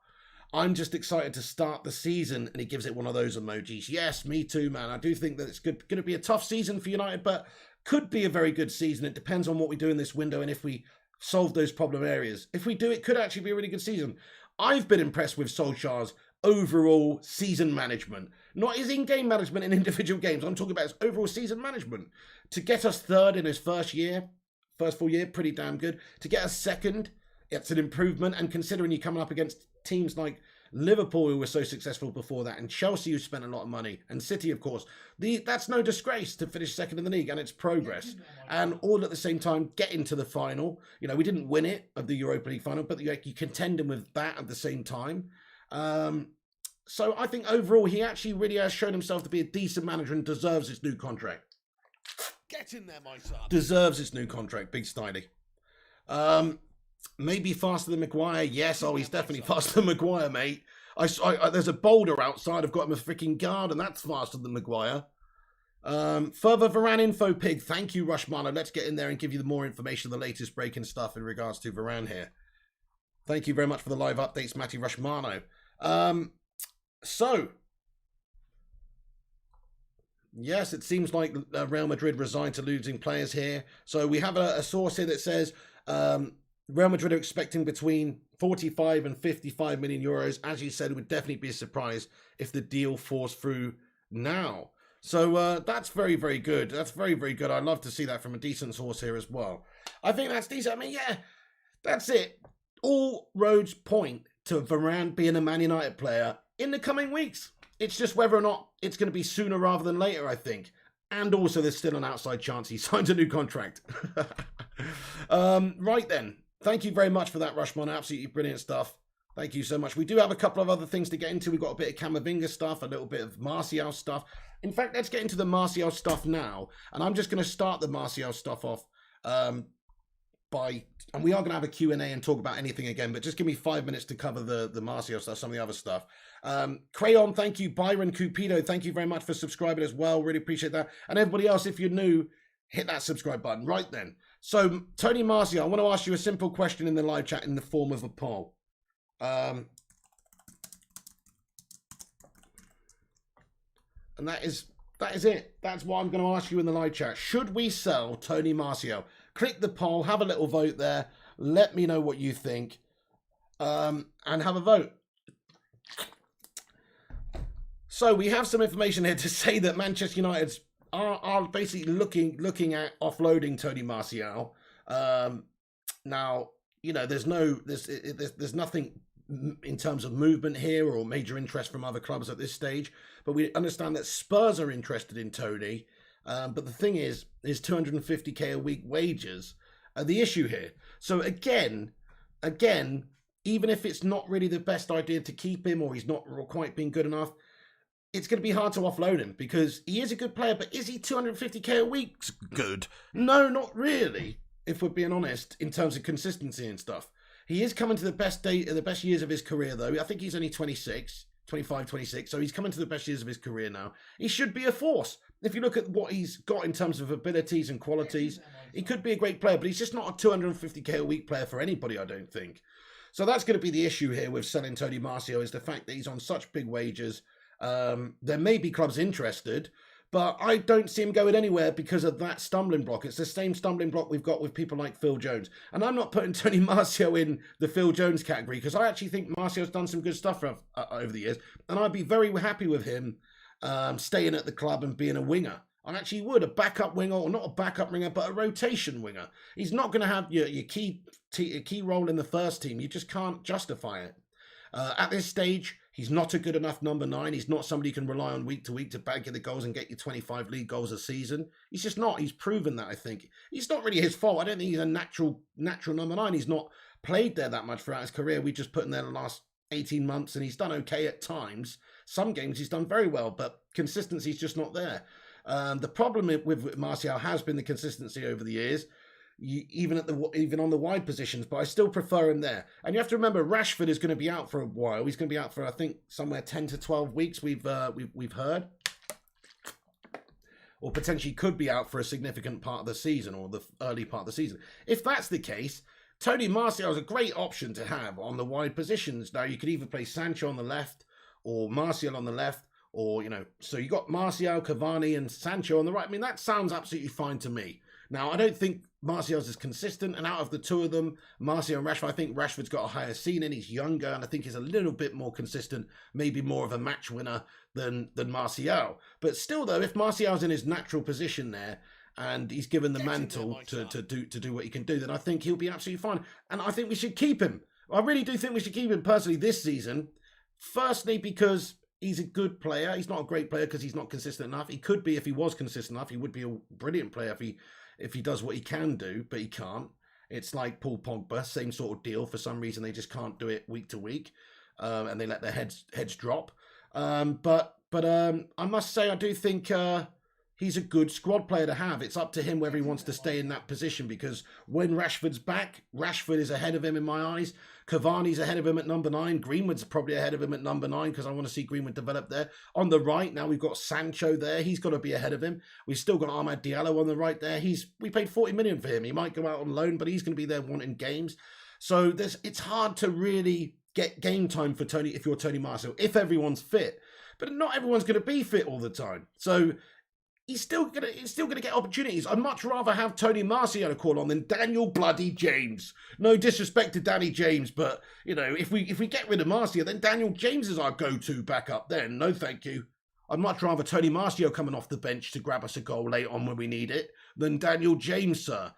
I'm just excited to start the season, and he gives it one of those emojis. Yes, me too, man. I do think that it's going to be a tough season for United, but could be a very good season. It depends on what we do in this window and if we solve those problem areas. If we do, it could actually be a really good season. I've been impressed with Solskjaer's overall season management. Not his in-game management in individual games. I'm talking about his overall season management. To get us third in his first full year, pretty damn good. To get us second, it's an improvement. And considering you're coming up against teams like Liverpool, who were so successful before that, and Chelsea, who spent a lot of money, and City, of course, that's no disgrace to finish second in the league, and it's progress. And all at the same time, getting to the final. You know, we didn't win it of the Europa League final, but you contending with that at the same time. So I think overall, he actually really has shown himself to be a decent manager and deserves his new contract. Get in there, my son. Deserves his new contract, big Snidey. Maybe faster than Maguire. Yes, he's definitely faster than Maguire, mate. There's a boulder outside. I've got him a freaking guard, and that's faster than Maguire. Further Varane info, Pig. Thank you, Rushmano. Let's get in there and give you the more information, the latest breaking stuff in regards to Varane here. Thank you very much for the live updates, Matty Rushmano. So, yes, it seems like Real Madrid resigned to losing players here. So we have a source here that says Real Madrid are expecting between 45 and 55 million euros. As you said, it would definitely be a surprise if the deal falls through now. So that's very, very good. That's very, very good. I'd love to see that from a decent source here as well. I think that's decent. I mean, yeah, that's it. All roads point to Varane being a Man United player in the coming weeks. It's just whether or not it's going to be sooner rather than later, I think. And also there's still an outside chance he signs a new contract. Right then. Thank you very much for that, Rushmon. Absolutely brilliant stuff. Thank you so much. We do have a couple of other things to get into. We've got a bit of Camavinga stuff, a little bit of Martial stuff. In fact, let's get into the Martial stuff now. And I'm just going to start the Martial stuff off and we are going to have a Q&A and talk about anything again, but just give me 5 minutes to cover the Martial stuff, some of the other stuff. Crayon, thank you. Byron Cupido, thank you very much for subscribing as well. Really appreciate that. And everybody else, if you're new, hit that subscribe button right then. So, Tony Martial, I want to ask you a simple question in the live chat in the form of a poll. And that is it. That's what I'm going to ask you in the live chat. Should we sell Tony Martial? Click the poll, have a little vote there. Let me know what you think, and have a vote. So we have some information here to say that Manchester United are basically looking at offloading Tony Martial. Now, you know, there's nothing in terms of movement here or major interest from other clubs at this stage, but we understand that Spurs are interested in Tony. But the thing is 250k a week wages are the issue here. So again, even if it's not really the best idea to keep him or he's not quite been good enough, it's going to be hard to offload him because he is a good player, but is he 250k a week good? No, not really, if we're being honest, in terms of consistency and stuff. He is coming to the best years of his career, though. I think he's only 25, 26, so he's coming to the best years of his career now. He should be a force. If you look at what he's got in terms of abilities and qualities, he could be a great player, but he's just not a 250k a week player for anybody, I don't think. So that's going to be the issue here with selling Tony Martial, is the fact that he's on such big wages. There may be clubs interested, but I don't see him going anywhere because of that stumbling block. It's the same stumbling block we've got with people like Phil Jones. And I'm not putting Tony Martial in the Phil Jones category because I actually think Martial's done some good stuff over the years. And I'd be very happy with him staying at the club and being a winger. I actually would, a backup winger, or not a backup winger, but a rotation winger. He's not going to have your key role in the first team. You just can't justify it. At this stage, he's not a good enough number 9. He's not somebody you can rely on week to week to bag you the goals and get you 25 league goals a season. He's just not. He's proven that, I think. It's not really his fault. I don't think he's a natural number 9. He's not played there that much throughout his career. We just put him there the last 18 months, and he's done okay at times. Some games he's done very well, but consistency's just not there. The problem with Martial has been the consistency over the years, even on the wide positions, but I still prefer him there. And you have to remember, Rashford is going to be out for a while. He's going to be out for, I think, somewhere 10 to 12 weeks, we've heard. Or potentially could be out for a significant part of the season, or the early part of the season. If that's the case, Tony Martial is a great option to have on the wide positions. Now, you could either play Sancho on the left or Martial on the left, or, you know, so you got Martial, Cavani and Sancho on the right. I mean, that sounds absolutely fine to me. Now, I don't think Martial's is consistent, and out of the two of them, Martial and Rashford, I think Rashford's got a higher ceiling. He's younger, and I think he's a little bit more consistent, maybe more of a match winner than Martial. But still, though, if Martial's in his natural position there, and he's given the mantle to do what he can do, then I think he'll be absolutely fine. And I think we should keep him. I really do think we should keep him personally this season. Firstly, because he's a good player. He's not a great player because he's not consistent enough. He could be if he was consistent enough. He would be a brilliant player if he does what he can do, but he can't. It's like Paul Pogba, same sort of deal. For some reason, they just can't do it week to week, and they let their heads drop. But I must say, I do think he's a good squad player to have. It's up to him whether he wants to stay in that position, because when Rashford's back, Rashford is ahead of him in my eyes. Cavani's ahead of him at number 9. Greenwood's probably ahead of him at number 9 because I want to see Greenwood develop there. On the right, now we've got Sancho there. He's got to be ahead of him. We've still got Amad Diallo on the right there. We paid 40 million for him. He might go out on loan, but he's going to be there wanting games. So it's hard to really get game time for Tony if you're Tony Martial, if everyone's fit. But not everyone's going to be fit all the time. So he's still gonna get opportunities. I'd much rather have Tony Martial to call on than Daniel bloody James. No disrespect to Danny James, but you know, if we get rid of Martial, then Daniel James is our go-to backup. Then no, thank you. I'd much rather Tony Martial coming off the bench to grab us a goal late on when we need it than Daniel James, sir.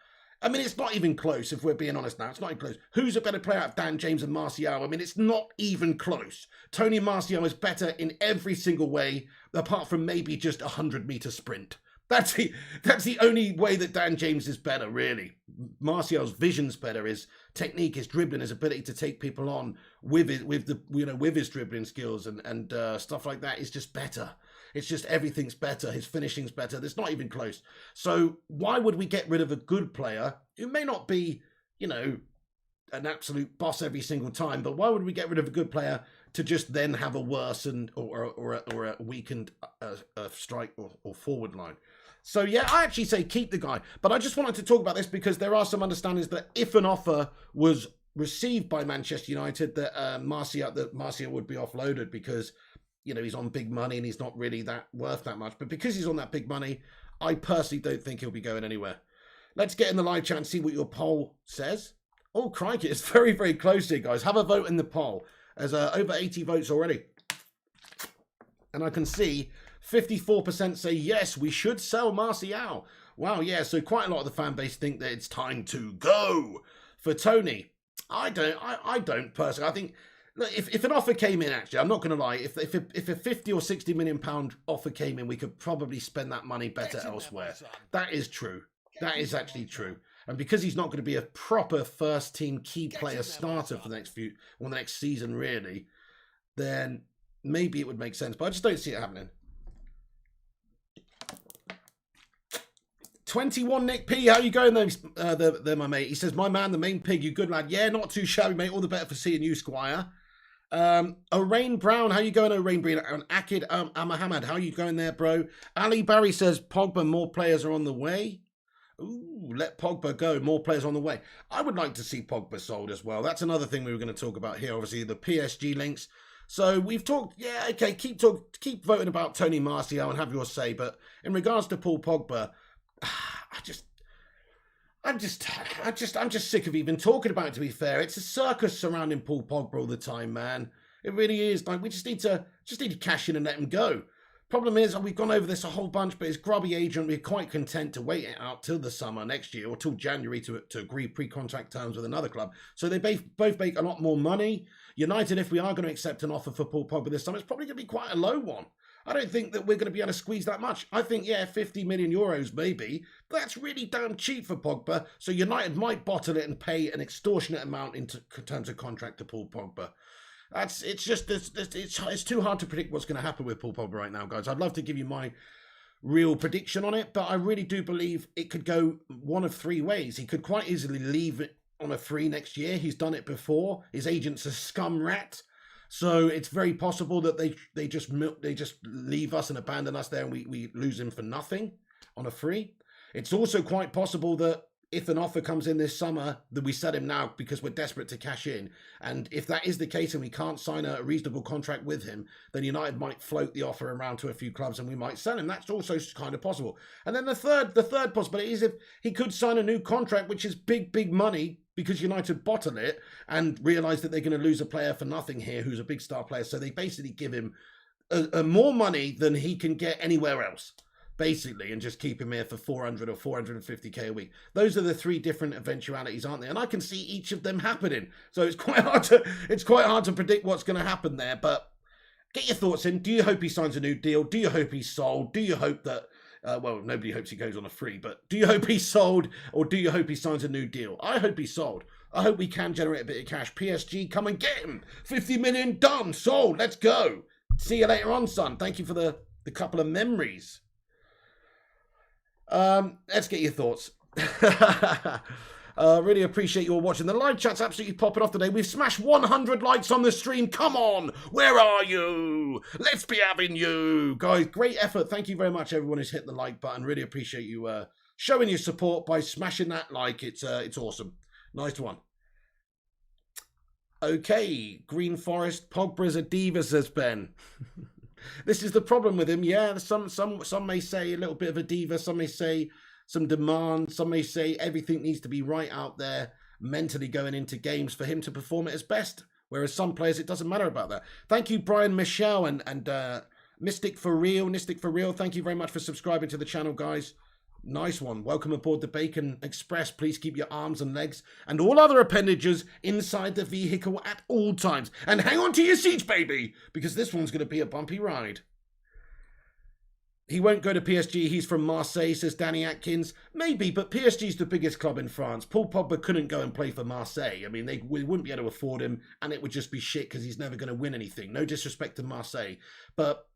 I mean, it's not even close, if we're being honest now. It's not even close. Who's a better player out of Dan James and Martial? I mean, it's not even close. Tony Martial is better in every single way, apart from maybe just a 100-metre sprint. That's the only way that Dan James is better, really. Martial's vision's better. His technique, his dribbling, his ability to take people on with his dribbling skills and stuff like that is just better. It's just everything's better. His finishing's better. It's not even close. So why would we get rid of a good player who may not be, you know, an absolute boss every single time, but why would we get rid of a good player to just then have a worse or a weakened strike or forward line? So yeah, I actually say keep the guy. But I just wanted to talk about this because there are some understandings that if an offer was received by Manchester United, that Martial would be offloaded because, you know, he's on big money and he's not really that worth that much. But because he's on that big money, I personally don't think he'll be going anywhere. Let's get in the live chat and see what your poll says. Oh, crikey, it's very, very close here, guys. Have a vote in the poll. There's over 80 votes already. And I can see 54% say, yes, we should sell Martial. Wow, yeah, so quite a lot of the fan base think that it's time to go for Tony. I don't personally. I think, look, if an offer came in, actually, I'm not going to lie, if a 50 or 60 million pound offer came in, we could probably spend that money better elsewhere. That is true. That is actually true. And because he's not going to be a proper first team key player starter for the next season, really, then maybe it would make sense. But I just don't see it happening. 21 Nick P, how you going there, my mate? He says, my man, the main pig, you good lad. Yeah, not too shabby, mate. All the better for seeing you, Squire. O'Rain Brown, how you going, O'Rain Brown? And Akid Amahamad, how you going there, bro? Ali Barry says, Pogba, more players are on the way. Ooh, let Pogba go. More players on the way. I would like to see Pogba sold as well. That's another thing we were going to talk about here. Obviously, the PSG links. So we've talked. Yeah, okay. Keep voting about Tony Martial and have your say. But in regards to Paul Pogba, I'm just sick of even talking about it. To be fair, it's a circus surrounding Paul Pogba all the time, man. It really is. Like we just need to cash in and let him go. Problem is, we've gone over this a whole bunch, but his grubby agent, we're quite content to wait it out till the summer next year or till January to agree pre-contract terms with another club. So they both make a lot more money. United, if we are going to accept an offer for Paul Pogba this summer, it's probably going to be quite a low one. I don't think that we're going to be able to squeeze that much. I think, yeah, 50 million euros maybe. That's really damn cheap for Pogba. So United might bottle it and pay an extortionate amount in terms of contract to Paul Pogba. It's too hard to predict what's going to happen with Paul Pogba right now, guys. I'd love to give you my real prediction on it, but I really do believe it could go one of three ways. He could quite easily leave it on a free next year. He's done it before. His agent's a scum rat. So it's very possible that they just leave us and abandon us there and we lose him for nothing on a free. It's also quite possible that if an offer comes in this summer, that we sell him now because we're desperate to cash in. And if that is the case and we can't sign a reasonable contract with him, then United might float the offer around to a few clubs and we might sell him. That's also kind of possible. And then the third possibility is if he could sign a new contract, which is big money, because United bottle it and realise that they're going to lose a player for nothing here who's a big star player. So they basically give him a more money than he can get anywhere else, basically, and just keep him here for 400 or 450k a week. Those are the three different eventualities, aren't they? And I can see each of them happening. So it's quite hard to predict what's going to happen there. But get your thoughts in. Do you hope he signs a new deal? Do you hope he's sold? Do you hope that... well, nobody hopes he goes on a free, but do you hope he's sold or do you hope he signs a new deal? I hope he's sold. I hope we can generate a bit of cash. PSG, come and get him. 50 million done, sold. Let's go. See you later on, son. Thank you for the couple of memories. Let's get your thoughts. Really appreciate you all watching. The live chat's absolutely popping off today. We've smashed 100 likes on the stream. Come on, where are you? Let's be having you. Guys, great effort. Thank you very much, everyone who's hit the like button. Really appreciate you showing your support by smashing that like. It's awesome. Nice one. Okay, Green Forest. Pogba's a diva, says Ben. This is the problem with him. Yeah, some may say a little bit of a diva. Some may say some demand. Some may say everything needs to be right out there mentally going into games for him to perform at his best. Whereas some players, it doesn't matter about that. Thank you, Brian Michelle and Mystic for Real. Thank you very much for subscribing to the channel, guys. Nice one. Welcome aboard the Bacon Express. Please keep your arms and legs and all other appendages inside the vehicle at all times. And hang on to your seats, baby, because this one's going to be a bumpy ride. He won't go to PSG. He's from Marseille, says Danny Atkins. Maybe, but PSG's the biggest club in France. Paul Pogba couldn't go and play for Marseille. I mean, we wouldn't be able to afford him, and it would just be shit because he's never going to win anything. No disrespect to Marseille. But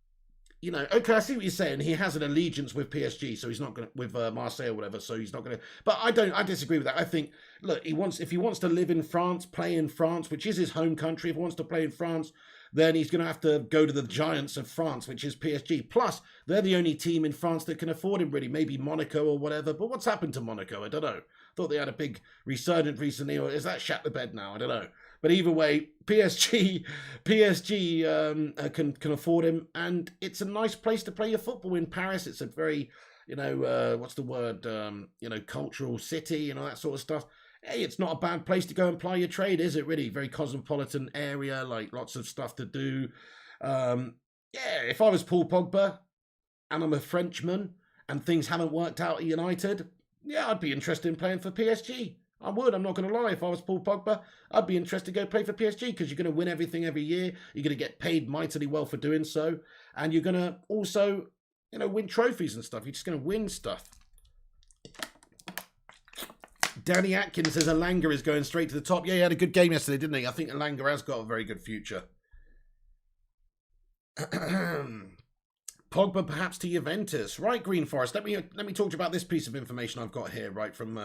you know, okay, I see what you're saying. He has an allegiance with PSG, so he's not going to, with Marseille or whatever, so he's not going to. But I disagree with that. I think, look, if he wants to live in France, play in France, which is his home country, if he wants to play in France, then he's going to have to go to the giants of France, which is PSG. Plus, they're the only team in France that can afford him, really. Maybe Monaco or whatever. But what's happened to Monaco? I don't know. Thought they had a big resurgence recently, or is that shat the bed now? I don't know. But either way, PSG can afford him, and it's a nice place to play your football in Paris. It's a very, what's the word, cultural city and all that sort of stuff. Hey, it's not a bad place to go and ply your trade, is it really? Very cosmopolitan area, like lots of stuff to do. If I was Paul Pogba and I'm a Frenchman and things haven't worked out at United, yeah, I'd be interested in playing for PSG. I would. I'm not going to lie. If I was Paul Pogba, I'd be interested to go play for PSG because you're going to win everything every year. You're going to get paid mightily well for doing so. And you're going to also, win trophies and stuff. You're just going to win stuff. Danny Atkins says Elanga is going straight to the top. Yeah, he had a good game yesterday, didn't he? I think Elanga has got a very good future. Pogba perhaps to Juventus. Right, Green Forest. Let me talk to you about this piece of information I've got here, right, from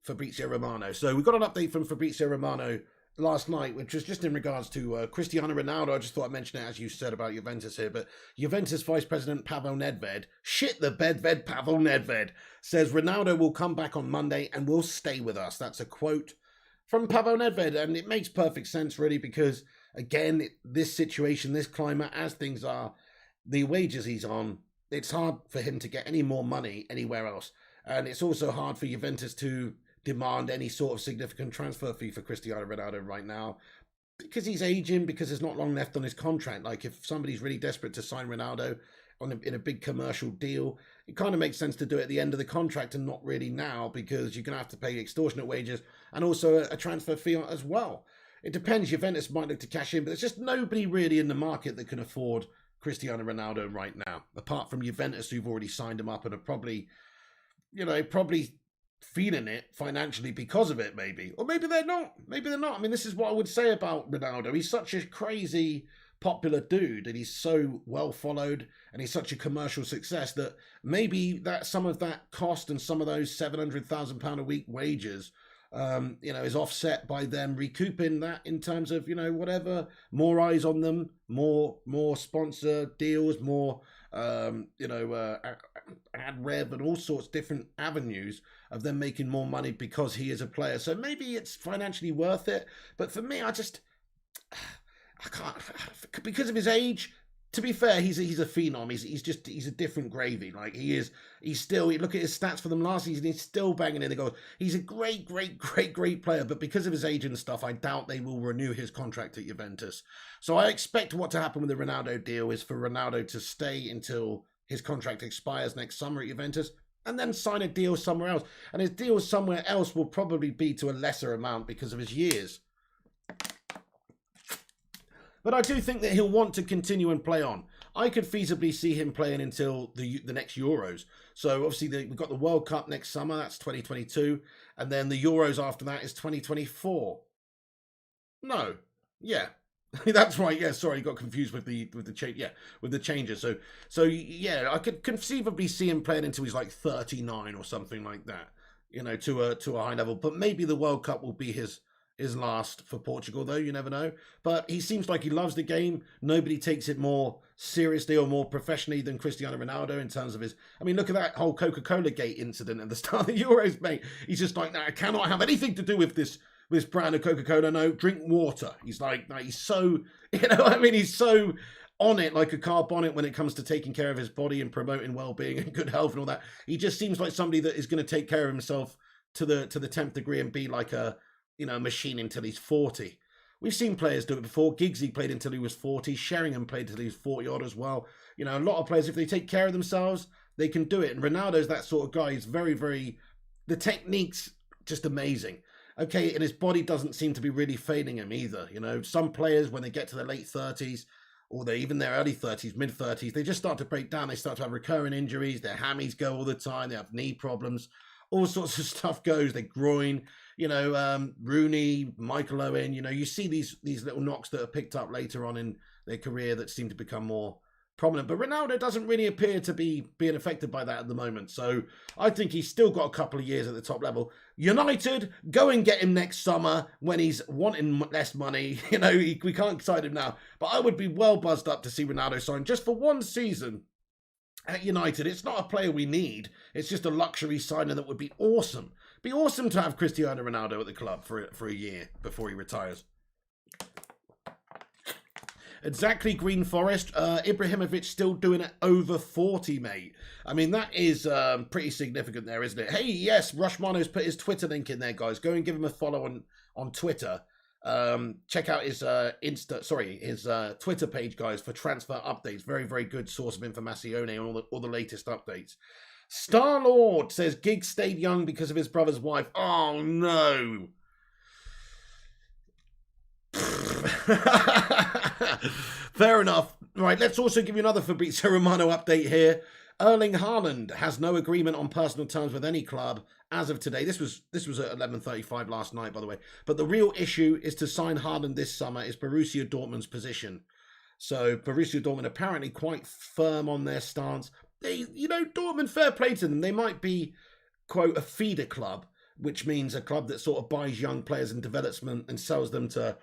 Fabrizio Romano. So we got an update from Fabrizio Romano last night, which was just in regards to Cristiano Ronaldo. I just thought I'd mention it as you said about Juventus here, but Juventus Vice President Pavel Nedved, shit the bedved Pavel Nedved, says Ronaldo will come back on Monday and will stay with us. That's a quote from Pavel Nedved, and it makes perfect sense really because, again, this situation, this climate, as things are, the wages he's on, it's hard for him to get any more money anywhere else. And it's also hard for Juventus to demand any sort of significant transfer fee for Cristiano Ronaldo right now because he's aging, because there's not long left on his contract. Like if somebody's really desperate to sign Ronaldo in a big commercial deal, it kind of makes sense to do it at the end of the contract and not really now because you're going to have to pay extortionate wages and also a transfer fee as well. It depends. Juventus might look to cash in, but there's just nobody really in the market that can afford Cristiano Ronaldo right now, apart from Juventus, who've already signed him up and are probably feeling it financially because of it, maybe. Or maybe they're not. I mean, this is what I would say about Ronaldo. He's such a crazy popular dude and he's so well followed and he's such a commercial success that maybe that some of that cost and some of those £700,000 a week wages is offset by them recouping that in terms of, whatever, more eyes on them, more sponsor deals, more, ad rev and all sorts of different avenues of them making more money because he is a player. So maybe it's financially worth it. But for me, I can't, because of his age. To be fair, he's a phenom. He's a different gravy. Like he's still, look at his stats for them last season, he's still banging in the goals. He's a great player, but because of his age and stuff, I doubt they will renew his contract at Juventus. So I expect what to happen with the Ronaldo deal is for Ronaldo to stay until his contract expires next summer at Juventus and then sign a deal somewhere else. And his deal somewhere else will probably be to a lesser amount because of his years. But I do think that he'll want to continue and play on. I could feasibly see him playing until the next Euros. So obviously we've got the World Cup next summer, that's 2022. And then the Euros after that is 2024. No. Yeah. That's right. Yeah, sorry, got confused with the change. Yeah, with the changes. So yeah, I could conceivably see him playing until he's like 39 or something like that. You know, to a high level. But maybe the World Cup will be his last for Portugal, though. You never know. But he seems like he loves the game. Nobody takes it more seriously or more professionally than Cristiano Ronaldo in terms of his. I mean, look at that whole Coca-Cola Gate incident at the start of the Euros, mate. He's just like, nah, I cannot have anything to do with this brand of Coca-Cola. No, drink water. He's like he's so, I mean, he's so on it like a car bonnet when it comes to taking care of his body and promoting well-being and good health and all that. He just seems like somebody that is going to take care of himself to the 10th degree and be like a machine until he's 40. We've seen players do it before. Giggsy played until he was 40. Sheringham played until he was 40 odd as well. You know, a lot of players, if they take care of themselves, they can do it. And Ronaldo's that sort of guy. He's very, very, the technique's just amazing. Okay, and his body doesn't seem to be really failing him either. You know, some players, when they get to their late 30s, or they even their early 30s, mid 30s, they just start to break down. They start to have recurring injuries. Their hammies go all the time. They have knee problems. All sorts of stuff goes. They groin. You know, Rooney, Michael Owen. You know, you see these little knocks that are picked up later on in their career that seem to become more prominent. But Ronaldo doesn't really appear to be being affected by that at the moment. So I think he's still got a couple of years at the top level. United, go and get him next summer when he's wanting less money. You know, we can't sign him now. But I would be well buzzed up to see Ronaldo sign just for one season at United. It's not a player we need. It's just a luxury signing that would be awesome. Be awesome to have Cristiano Ronaldo at the club for a year before he retires. Exactly, Green Forest. Ibrahimovic still doing it over 40, mate. I mean, that is pretty significant there, isn't it? Hey, yes, Rushmano's put his Twitter link in there, guys. Go and give him a follow on Twitter. Check out his his Twitter page, guys, for transfer updates. Very, very good source of information on all the latest updates. Star-Lord says Giggs stayed young because of his brother's wife. Oh, no. Fair enough. Right, let's also give you another Fabrizio Romano update here. Erling Haaland has no agreement on personal terms with any club as of today. This was at 11:35 last night, by the way. But the real issue is to sign Haaland this summer is Borussia Dortmund's position. So Borussia Dortmund apparently quite firm on their stance. They, Dortmund, fair play to them. They might be, quote, a feeder club, which means a club that sort of buys young players in development and sells them to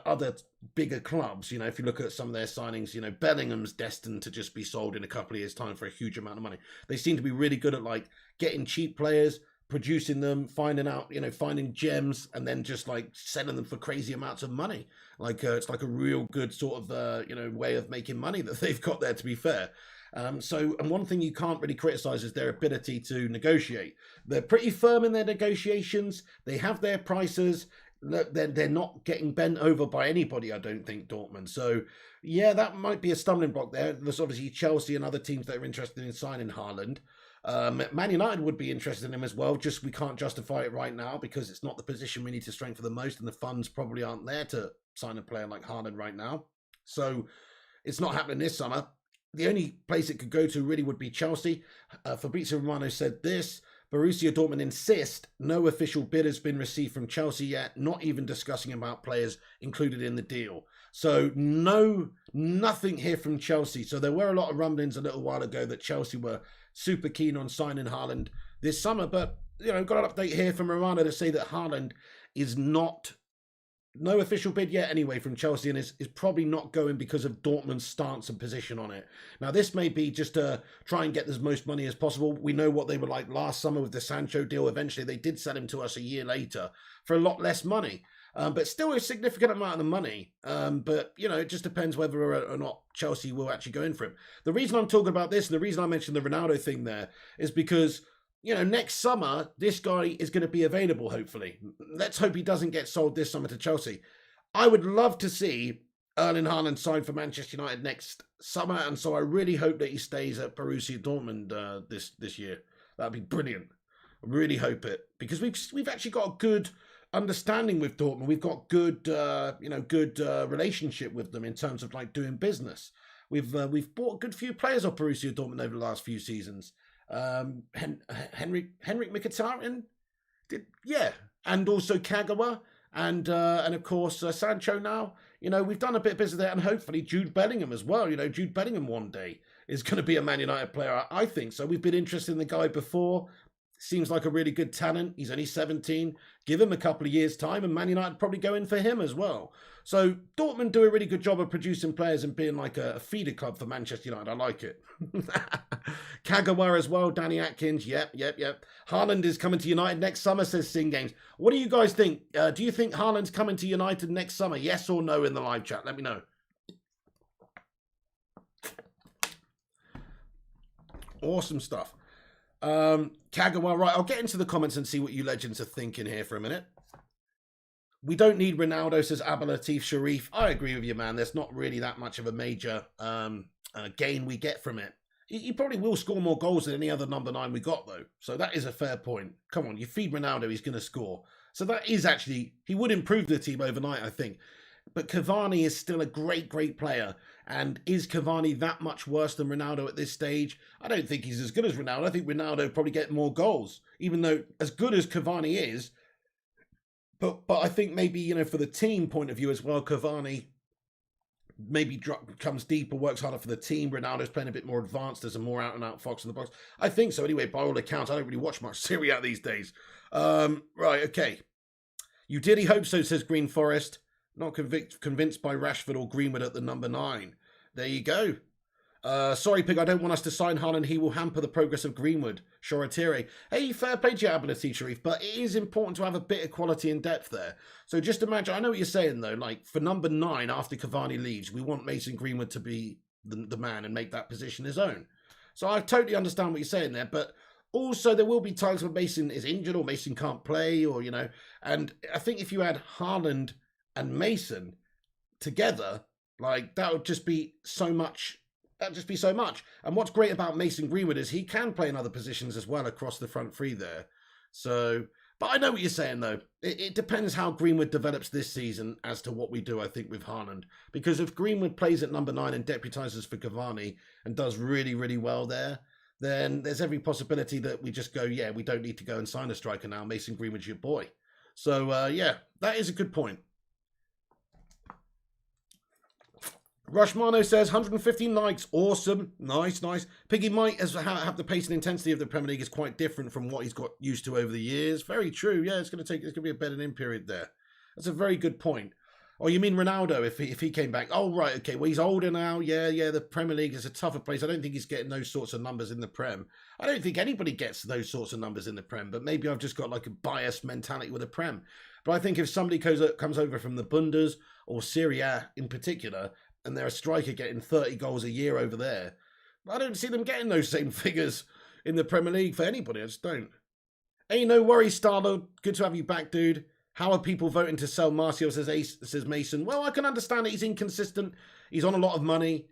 other bigger clubs. If you look at some of their signings, Bellingham's destined to just be sold in a couple of years' time for a huge amount of money. They seem to be really good at getting cheap players, producing them, finding gems, and then just selling them for crazy amounts of money. It's like a real good sort of way of making money that they've got there, to be fair. And one thing you can't really criticize is their ability to negotiate. They're pretty firm in their negotiations. They have their prices. They're not getting bent over by anybody, I don't think, Dortmund. So, yeah, that might be a stumbling block there. There's obviously Chelsea and other teams that are interested in signing Haaland. Man United would be interested in him as well, just we can't justify it right now because it's not the position we need to strengthen the most and the funds probably aren't there to sign a player like Haaland right now. So, it's not happening this summer. The only place it could go to really would be Chelsea. Fabrizio Romano said this. Borussia Dortmund insist no official bid has been received from Chelsea yet, not even discussing about players included in the deal. So nothing here from Chelsea. So there were a lot of rumblings a little while ago that Chelsea were super keen on signing Haaland this summer. But, got an update here from Romano to say that Haaland is no official bid yet anyway from Chelsea and is probably not going because of Dortmund's stance and position on it. Now, this may be just to try and get as most money as possible. We know what they were like last summer with the Sancho deal. Eventually, they did sell him to us a year later for a lot less money, but still a significant amount of money. But, it just depends whether or not Chelsea will actually go in for him. The reason I'm talking about this and the reason I mentioned the Ronaldo thing there is because next summer, this guy is going to be available, hopefully. Let's hope he doesn't get sold this summer to Chelsea. I would love to see Erling Haaland sign for Manchester United next summer, and so I really hope that he stays at Borussia Dortmund this year. That'd be brilliant. I really hope it, because we've actually got a good understanding with Dortmund. We've got good relationship with them in terms of doing business. We've bought a good few players off Borussia Dortmund over the last few seasons. Henrik Mkhitaryan and also Kagawa. And of course, Sancho now, we've done a bit of business there, and hopefully Jude Bellingham as well. Jude Bellingham one day is going to be a Man United player. I think so. We've been interested in the guy before. Seems like a really good talent. He's only 17. Give him a couple of years' time, and Man United probably go in for him as well. So Dortmund do a really good job of producing players and being like a feeder club for Manchester United. I like it. Kagawa as well. Danny Atkins. Yep. Haaland is coming to United next summer, says Sing Games. What do you guys think? Do you think Haaland's coming to United next summer? Yes or no in the live chat? Let me know. Awesome stuff. Kagawa, right, I'll get into the comments and see what you legends are thinking here for a minute. We don't need Ronaldo, says Abdelatif Sharif. I agree with you, man. There's not really that much of a major gain we get from it. He probably will score more goals than any other number 9 we got, though. So that is a fair point. Come on, you feed Ronaldo, he's going to score. So that is actually, he would improve the team overnight, I think. But Cavani is still a great, great player. And is Cavani that much worse than Ronaldo at this stage? I don't think he's as good as Ronaldo. I think Ronaldo probably get more goals, even though as good as Cavani is. But I think maybe, for the team point of view as well, Cavani maybe comes deeper, works harder for the team. Ronaldo's playing a bit more advanced. There's a more out-and-out fox in the box. I think so. Anyway, by all accounts, I don't really watch much Serie A these days. Right, okay. You did he hope so, says Green Forest. Not convinced by Rashford or Greenwood at the number 9. There you go. Sorry, Pig, I don't want us to sign Haaland. He will hamper the progress of Greenwood. Shoratiri. Hey, fair play to your ability, Sharif, but it is important to have a bit of quality and depth there. So just imagine, I know what you're saying, though, like for number 9, after Cavani leaves, we want Mason Greenwood to be the man and make that position his own. So I totally understand what you're saying there, but also there will be times when Mason is injured or Mason can't play or, and I think if you had Haaland and Mason together, like that would just be so much. That'd just be so much. And what's great about Mason Greenwood is he can play in other positions as well across the front three there. So, but I know what you're saying though. It depends how Greenwood develops this season as to what we do, I think, with Haaland. Because if Greenwood plays at number 9 and deputises for Cavani and does really, really well there, then there's every possibility that we just go, yeah, we don't need to go and sign a striker now. Mason Greenwood's your boy. So, yeah, that is a good point. Rushmano says 115 likes. Awesome. Nice. Piggy might have the pace and intensity of the Premier League is quite different from what he's got used to over the years. Very true. Yeah, it's going to be a bedding-in period there. That's a very good point. Oh, you mean Ronaldo if he came back? Oh, right. Okay. Well, he's older now. Yeah. The Premier League is a tougher place. I don't think he's getting those sorts of numbers in the Prem. I don't think anybody gets those sorts of numbers in the Prem, but maybe I've just got like a biased mentality with the Prem. But I think if somebody comes over from the Bundes or Serie A in particular, and they're a striker getting 30 goals a year over there, I don't see them getting those same figures in the Premier League for anybody. I just don't. Hey, no worries, Starlo. Good to have you back, dude. How are people voting to sell Martial, says Mason? Well, I can understand that he's inconsistent. He's on a lot of money.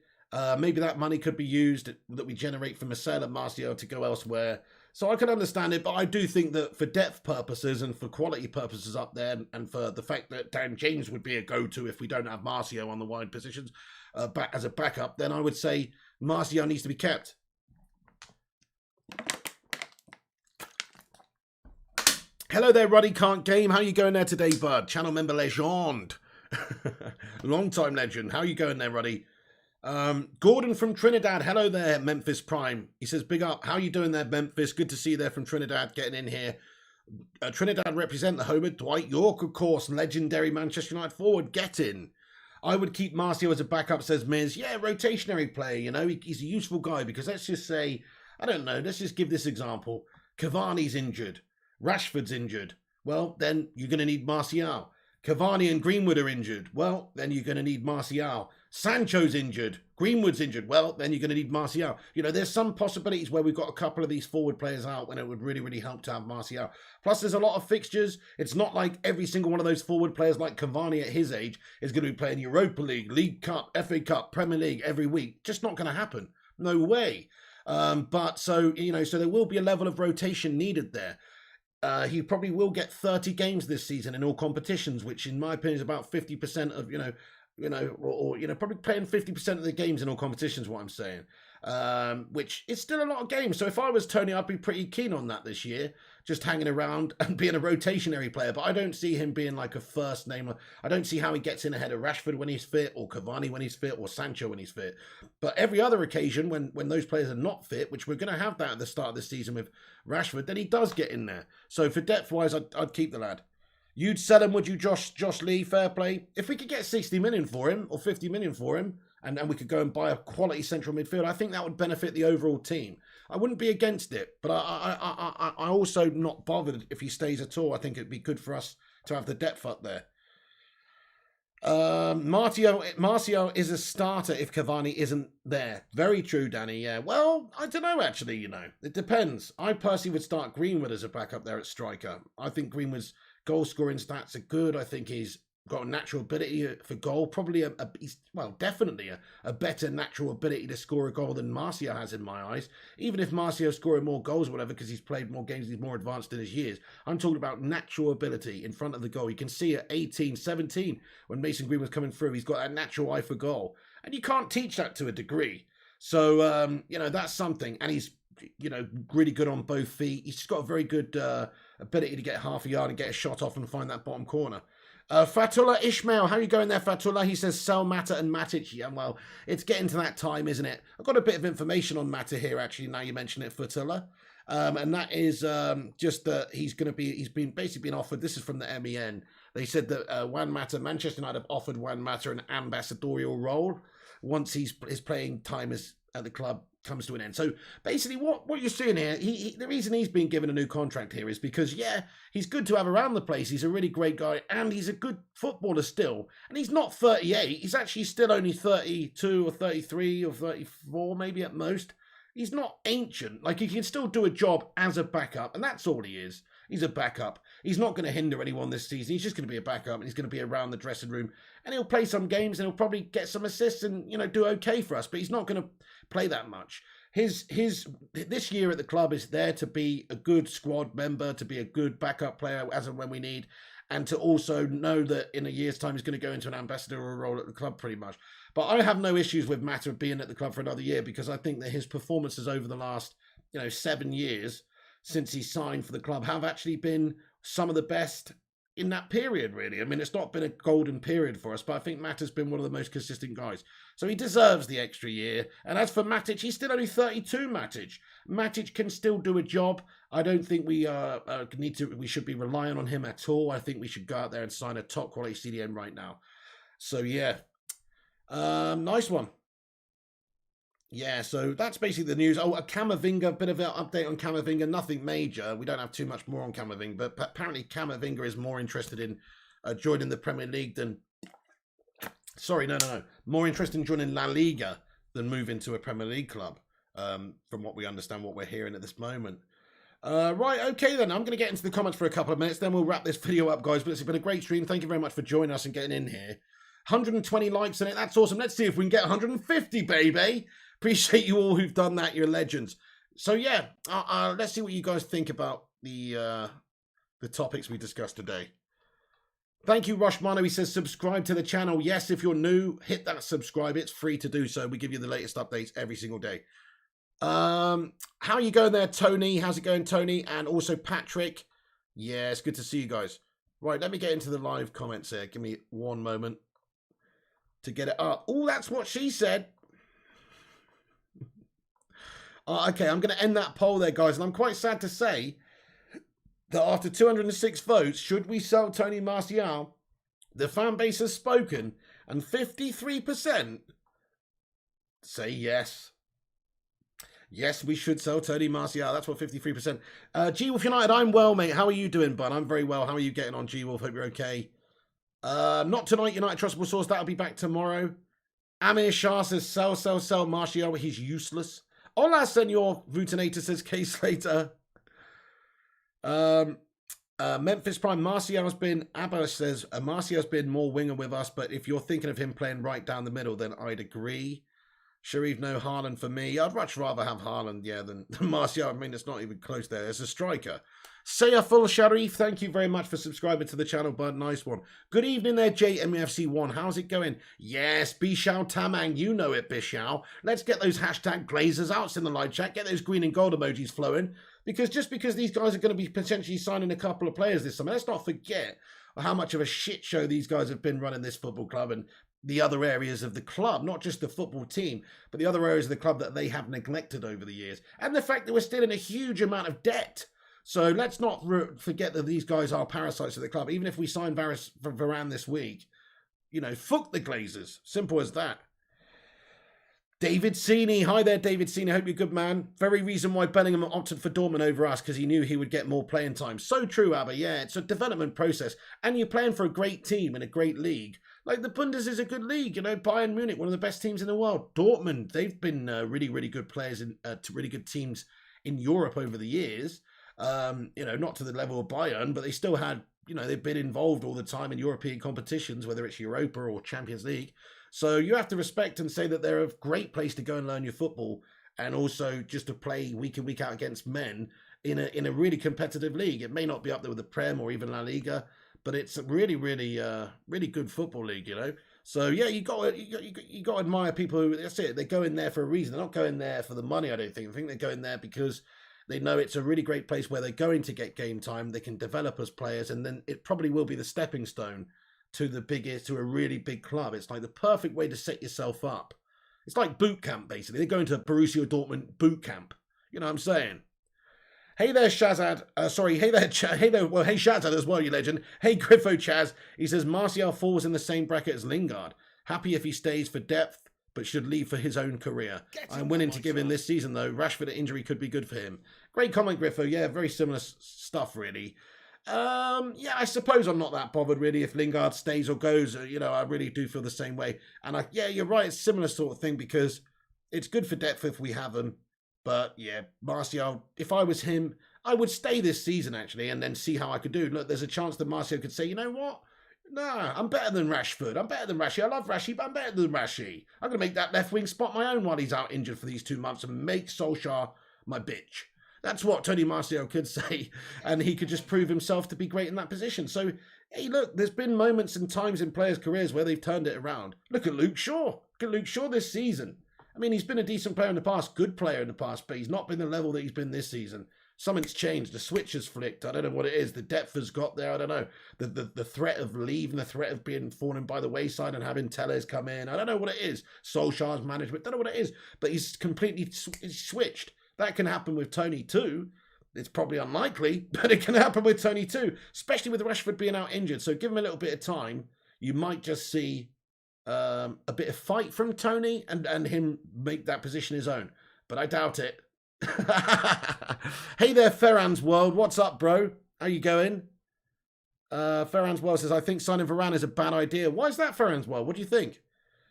Maybe that money could be used that we generate from a sale of Martial to go elsewhere. So I can understand it, but I do think that for depth purposes and for quality purposes up there, and for the fact that Dan James would be a go-to if we don't have Martial on the wide positions as a backup, then I would say Martial needs to be kept. Hello there, Ruddy Can't Game. How you going there today, bud? Channel member legend. Long-time legend. How you going there, Ruddy? Gordon from Trinidad. Hello there, Memphis Prime. He says, big up. How you doing there, Memphis? Good to see you there from Trinidad, getting in here. Trinidad represent the home of Dwight York, of course, legendary Manchester United forward. Get in. I would keep Martial as a backup, says Miz. Yeah, rotationary player, he's a useful guy because let's just say, I don't know, let's just give this example. Cavani's injured. Rashford's injured. Well, then you're going to need Martial. Cavani and Greenwood are injured. Well, then you're going to need Martial. Sancho's injured. Greenwood's injured. Well, then you're going to need Martial. There's some possibilities where we've got a couple of these forward players out when it would really, really help to have Martial. Plus, there's a lot of fixtures. It's not like every single one of those forward players like Cavani at his age is going to be playing Europa League, League Cup, FA Cup, Premier League every week. Just not going to happen. No way. So there will be a level of rotation needed there. He probably will get 30 games this season in all competitions, which in my opinion is about 50% of, probably playing 50% of the games in all competitions, what I'm saying. which is still a lot of games. So if I was Tony, I'd be pretty keen on that this year, just hanging around and being a rotationary player. But I don't see him being like a first name. I don't see how he gets in ahead of Rashford when he's fit, or Cavani when he's fit, or Sancho when he's fit. But every other occasion when those players are not fit, which we're going to have that at the start of the season with Rashford, then he does get in there. So for depth-wise, I'd keep the lad. You'd sell him, would you, Josh Lee? Fair play. If we could get 60 million for him or 50 million for him, and we could go and buy a quality central midfield, I think that would benefit the overall team. I wouldn't be against it, but I also not bothered if he stays at all. I think it'd be good for us to have the depth up there. Martial is a starter if Cavani isn't there. Very true, Danny. Yeah. Well, I don't know, actually, It depends. I personally would start Greenwood as a backup there at striker. I think Greenwood's goal scoring stats are good. I think he's got a natural ability for goal. Probably definitely a better natural ability to score a goal than Martial has in my eyes. Even if Martial's scoring more goals or whatever, because he's played more games, he's more advanced in his years. I'm talking about natural ability in front of the goal. You can see at 18, 17, when Mason Green was coming through, he's got that natural eye for goal. And you can't teach that to a degree. So, that's something. And he's, really good on both feet. He's just got a very good ability to get half a yard and get a shot off and find that bottom corner. Fatullah Ishmael, how are you going there, Fatullah? He says, sell Mata and Matic. Yeah, well, it's getting to that time, isn't it? I've got a bit of information on Mata here, actually, now you mention it, Fatullah. And that is just that he's basically been offered, this is from the MEN, they said that Juan Mata, Manchester United have offered Juan Mata an ambassadorial role once his playing time at the club comes to an end. So basically what you're seeing here, the reason he's been given a new contract here is because, he's good to have around the place. He's a really great guy and he's a good footballer still. And he's not 38. He's actually still only 32 or 33 or 34 maybe at most. He's not ancient. Like, he can still do a job as a backup, and that's all he is. He's a backup. He's not going to hinder anyone this season. He's just going to be a backup, and he's going to be around the dressing room, and he'll play some games, and he'll probably get some assists and, do okay for us, but he's not going to play that much. This year at the club is there to be a good squad member, to be a good backup player as and when we need, and to also know that in a year's time he's going to go into an ambassadorial role at the club pretty much. But I have no issues with Mata being at the club for another year, because I think that his performances over the last 7 years since he signed for the club have actually been some of the best in that period, really. I mean, it's not been a golden period for us, but I think Mata's been one of the most consistent guys. So he deserves the extra year. And as for Matic, he's still only 32, Matic. Matic can still do a job. I don't think we should be relying on him at all. I think we should go out there and sign a top quality CDM right now. So, nice one. Yeah, so that's basically the news. Oh, a Camavinga, bit of an update on Camavinga. Nothing major. We don't have too much more on Camavinga, but apparently Camavinga is more interested in joining the Premier League than... Sorry, no. More interested in joining La Liga than moving to a Premier League club, from what we understand, what we're hearing at this moment. Right, okay then. I'm going to get into the comments for a couple of minutes, then we'll wrap this video up, guys. But it's been a great stream. Thank you very much for joining us and getting in here. 120 likes on it. That's awesome. Let's see if we can get 150, baby. Appreciate you all who've done that. You're legends. So yeah, let's see what you guys think about the topics we discussed today. Thank you, Rushmano. He says subscribe to the channel. Yes, if you're new, hit that subscribe. It's free to do so. We give you the latest updates every single day. How are you going there, Tony? How's it going, Tony? And also Patrick. Yeah, it's good to see you guys. Right, let me get into the live comments here. Give me one moment to get it up. Oh, that's what she said. Okay, I'm going to end that poll there, guys. And I'm quite sad to say that after 206 votes, should we sell Tony Martial? The fan base has spoken, and 53% say yes. Yes, we should sell Tony Martial. That's what 53%. G-Wolf United, I'm well, mate. How are you doing, bud? I'm very well. How are you getting on, G-Wolf? Hope you're okay. Not tonight, United Trustable Source. That'll be back tomorrow. Amir Shah says, sell Martial. He's useless. Hola, Senor Rutinator, says K Slater. Memphis Prime, Martial's been, Abba says, Martial's been more winger with us, but if you're thinking of him playing right down the middle, then I'd agree. Sharif, no Haaland for me. I'd much rather have Haaland, than Martial. I mean, it's not even close there. It's a striker. Sayaful Sharif, thank you very much for subscribing to the channel, bud. Nice one. Good evening there, JMFC1. How's it going? Yes, Bishao Tamang, you know it, Bishao. Let's get those hashtag Glazers outs in the live chat. Get those green and gold emojis flowing. Because just because these guys are going to be potentially signing a couple of players this summer, let's not forget how much of a shit show these guys have been running this football club and the other areas of the club, not just the football team, but the other areas of the club that they have neglected over the years. And the fact that we're still in a huge amount of debt. So let's not forget that these guys are parasites of the club. Even if we sign Varane this week, you know, fuck the Glazers. Simple as that. David Seeney. Hi there, David Seeney. Hope you're good, man. Very reason why Bellingham opted for Dortmund over us, because he knew he would get more playing time. So true, Abba. Yeah, it's a development process. And you're playing for a great team in a great league. Like, the Bundes is a good league. You know, Bayern Munich, one of the best teams in the world. Dortmund, they've been really, really good players and really good teams in Europe over the years. You know, not to the level of Bayern, but they still had, you know, they've been involved all the time in European competitions, whether it's Europa or Champions League. So you have to respect and say that they're a great place to go and learn your football, and also just to play week in, week out against men in a really competitive league. It may not be up there with the Prem or even La Liga, but it's a really, really, really good football league, you know. So yeah, you got to admire people who, that's it, they go in there for a reason. They're not going there for the money, I don't think. I think they're going there because they know it's a really great place where they're going to get game time. They can develop as players, and then it probably will be the stepping stone to to a really big club. It's like the perfect way to set yourself up. It's like boot camp, basically. They're going to Borussia Dortmund boot camp. You know what I'm saying? Hey there, Shazad. Hey Shazad as well, you legend. Hey, Griffo Chaz. He says, Martial falls in the same bracket as Lingard. Happy if he stays for depth, but should leave for his own career. I'm willing to give him this season, though. Rashford injury could be good for him. Great comment, Griffo. Yeah, very similar stuff, really. Yeah, I suppose I'm not that bothered, really, if Lingard stays or goes. You know, I really do feel the same way. And yeah, you're right. It's a similar sort of thing because it's good for depth if we have them. But yeah, Martial, if I was him, I would stay this season, actually, and then see how I could do. Look, there's a chance that Martial could say, you know what? Nah, I'm better than Rashford. I'm better than Rashi. I love Rashi, but I'm better than Rashi. I'm going to make that left wing spot my own while he's out injured for these 2 months and make Solskjaer my bitch. That's what Tony Martial could say, and he could just prove himself to be great in that position. So, hey, look, there's been moments and times in players' careers where they've turned it around. Look at Luke Shaw. Look at Luke Shaw this season. I mean, he's been a decent player in the past, good player in the past, but he's not been the level that he's been this season. Something's changed. The switch has flicked. I don't know what it is. The depth has got there. I don't know. The threat of leaving, the threat of being fallen by the wayside and having Tellez come in. I don't know what it is. Solskjaer's management. Don't know what it is. But he's completely switched. That can happen with Tony too. It's probably unlikely, but it can happen with Tony too, especially with Rashford being out injured. So give him a little bit of time. You might just see a bit of fight from Tony and him make that position his own. But I doubt it. Hey there, Ferran's World. What's up, bro? How you going? Ferran's World says, I think signing Varane is a bad idea. Why is that, Ferran's World? What do you think?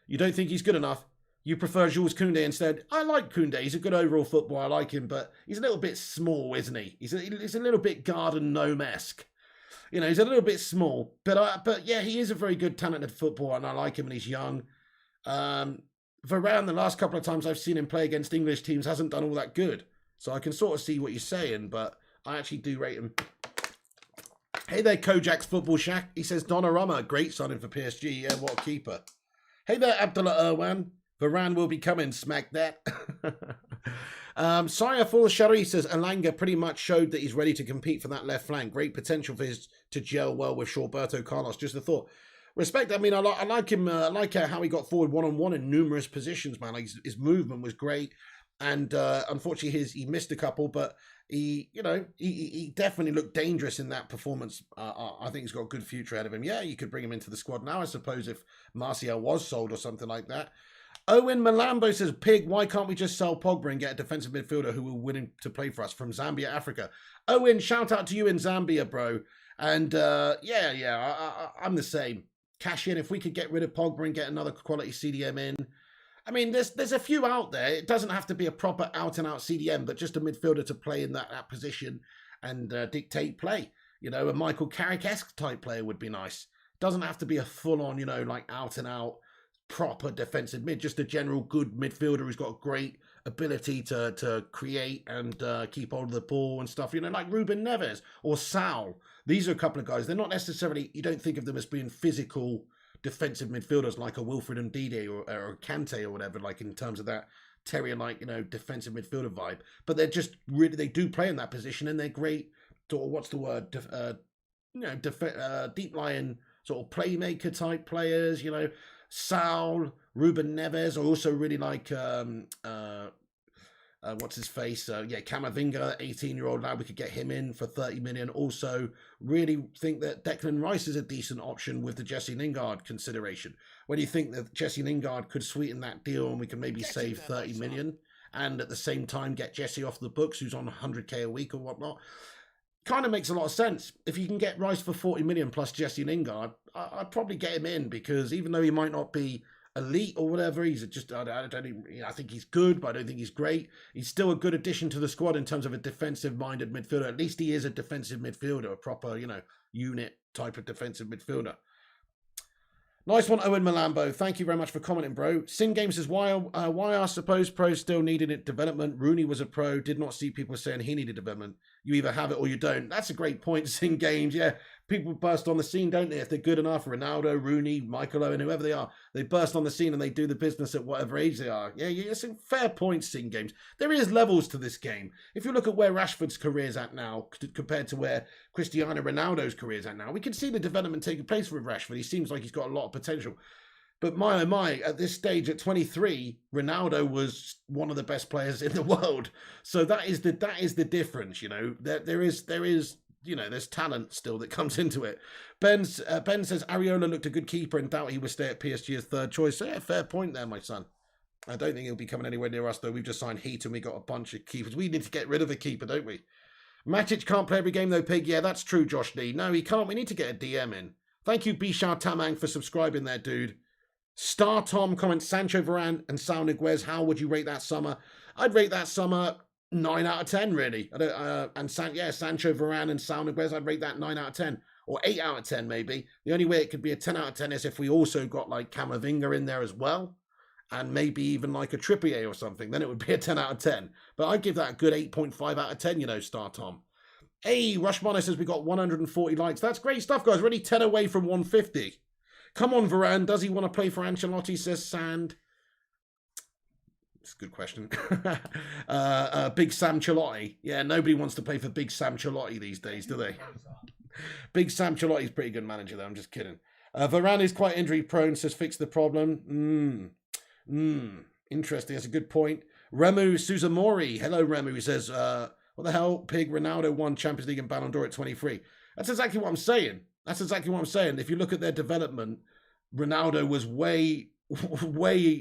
You don't think he's good enough? You prefer Jules Koundé instead? I like Koundé. He's a good overall footballer. I like him, but he's a little bit small, isn't he? He's a little bit Garden Gnome-esque. You know, he's a little bit small. But yeah, he is a very good, talented footballer, and I like him, and he's young. Varane, the last couple of times I've seen him play against English teams, hasn't done all that good. So I can sort of see what you're saying, but I actually do rate him. Hey there, Kojak's Football Shack. He says, Donnarumma, great signing for PSG. Yeah, what a keeper. Hey there, Abdullah Irwan. Varane will be coming, smack that. Sayaful Shari says, Elanga pretty much showed that he's ready to compete for that left flank. Great potential for his to gel well with Roberto Carlos. Just a thought. Respect, I mean, I like him. I like how he got forward one-on-one in numerous positions, man. Like his movement was great. And unfortunately, he missed a couple, but he definitely looked dangerous in that performance. I think he's got a good future ahead of him. Yeah, you could bring him into the squad now, I suppose, if Martial was sold or something like that. Owen Malambo says, Pig, why can't we just sell Pogba and get a defensive midfielder who will willing to play for us from Zambia, Africa? Owen, shout out to you in Zambia, bro. And I'm the same. Cash in. If we could get rid of Pogba and get another quality CDM in. I mean, there's a few out there. It doesn't have to be a proper out-and-out CDM, but just a midfielder to play in that position and dictate play. You know, a Michael Carrick-esque type player would be nice. Doesn't have to be a full-on, like out-and-out proper defensive mid. Just a general good midfielder who's got a great ability to create and keep hold of the ball and stuff, you know, like Ruben Neves or Sal. These are a couple of guys. They're not necessarily, you don't think of them as being physical defensive midfielders like a Wilfred Ndidi or Kante or whatever, like in terms of that terrier-like, you know, defensive midfielder vibe. But they're just really, they do play in that position and they're great, sort of, what's the word, deep lying sort of playmaker type players, you know. Saul, Ruben Neves. I also really like what's his face? Camavinga, 18-year-old lad. We could get him in for 30 million. Also, really think that Declan Rice is a decent option with the Jesse Lingard consideration. When you think that Jesse Lingard could sweeten that deal and we can maybe save 30 million and at the same time get Jesse off the books, who's on 100k a week or whatnot, kind of makes a lot of sense. If you can get Rice for 40 million plus Jesse Lingard, I'd probably get him in, because even though he might not be elite or whatever, he's just, I think he's good, but I don't think he's great. He's still a good addition to the squad in terms of a defensive-minded midfielder. At least he is a defensive midfielder, a proper, you know, unit type of defensive midfielder. Nice one, Owen Malambo. Thank you very much for commenting, bro. Sin Game says, why are supposed pros still needing it development? Rooney was a pro. Did not see people saying he needed development. You either have it or you don't. That's a great point, Sin Games. Yeah, people burst on the scene, don't they? If they're good enough, Ronaldo, Rooney, Michael Owen, whoever they are, they burst on the scene and they do the business at whatever age they are. Yeah, it's a fair point, Sin Games. There is levels to this game. If you look at where Rashford's career is at now compared to where Cristiano Ronaldo's career is at now, we can see the development taking place with Rashford. He seems like he's got a lot of potential. But my, oh my, at this stage, at 23, Ronaldo was one of the best players in the world. So that is the difference, you know. There is, you know, there's talent still that comes into it. Ben says, Areola looked a good keeper and doubt he would stay at PSG as third choice. So yeah, fair point there, my son. I don't think he'll be coming anywhere near us, though. We've just signed Heat and we got a bunch of keepers. We need to get rid of a keeper, don't we? Matic can't play every game, though, Pig. Yeah, that's true, Josh Lee. No, he can't. We need to get a DM in. Thank you, Bishar Tamang, for subscribing there, dude. Star Tom comments, Sancho, Varane and Saul Niguez. How would you rate that summer? I'd rate that summer 9 out of 10, really. Sancho, Varane and Saul Niguez, I'd rate that 9 out of 10. Or 8 out of 10, maybe. The only way it could be a 10 out of 10 is if we also got, like, Camavinga in there as well. And maybe even, like, a Trippier or something. Then it would be a 10 out of 10. But I'd give that a good 8.5 out of 10, you know, Star Tom. Hey, Rushmana says we got 140 likes. That's great stuff, guys. We're only 10 away from 150. Come on, Varane. Does he want to play for Ancelotti, says Sand. It's a good question. Big Sam Ancelotti. Yeah, nobody wants to play for Big Sam Ancelotti these days, do they? Big Sam Ancelotti's a pretty good manager, though. I'm just kidding. Varane is quite injury prone, says fix the problem. Interesting. That's a good point. Remu Suzamori. Hello, Remu. He says, what the hell? Pig, Ronaldo won Champions League and Ballon d'Or at 23. That's exactly what I'm saying. If you look at their development, Ronaldo was way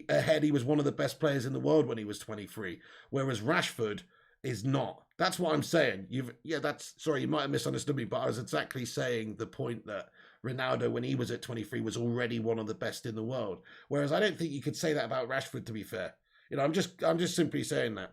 ahead. He was one of the best players in the world when he was 23, whereas Rashford is not. That's what I'm saying. You might have misunderstood me, but I was exactly saying the point that Ronaldo, when he was at 23, was already one of the best in the world. Whereas I don't think you could say that about Rashford, to be fair. You know, I'm just simply saying that.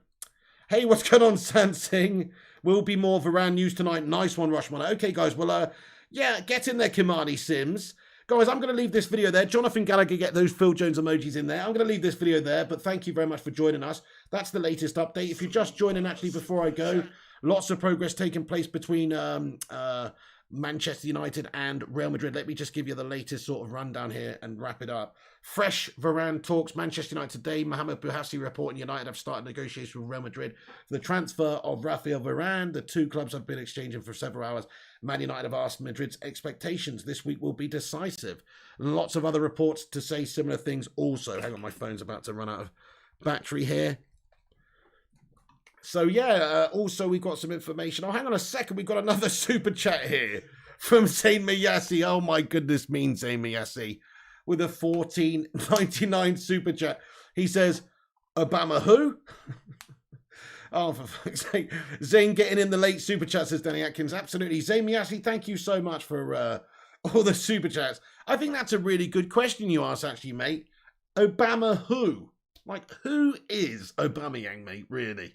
Hey, what's going on, Sansing? Will be more Varane news tonight. Nice one, Rushman. Okay, guys, well, yeah, get in there, Kimani Sims. Guys, I'm going to leave this video there. Jonathan Gallagher, get those Phil Jones emojis in there. I'm going to leave this video there, but thank you very much for joining us. That's the latest update. If you're just joining, actually, before I go, lots of progress taking place between Manchester United and Real Madrid. Let me just give you the latest sort of rundown here and wrap it up. Fresh Varane talks. Manchester United today. Mohamed Bouhassi reporting United have started negotiations with Real Madrid for the transfer of Rafael Varane. The two clubs have been exchanging for several hours. Man United have asked Madrid's expectations. This week will be decisive. Lots of other reports to say similar things also. Hang on, my phone's about to run out of battery here. So, yeah, also we've got some information. Oh, hang on a second. We've got another super chat here from Zayn Miyasi. Oh, my goodness me, Zayn Miyasi. With a $14.99 super chat. He says, Obama who? Oh, for fuck's sake. Zayn getting in the late super chat, says Danny Atkins. Absolutely. Zayn Miyasi, thank you so much for all the super chats. I think that's a really good question you asked, actually, mate. Obama who? Like, who is Aubameyang, mate, really?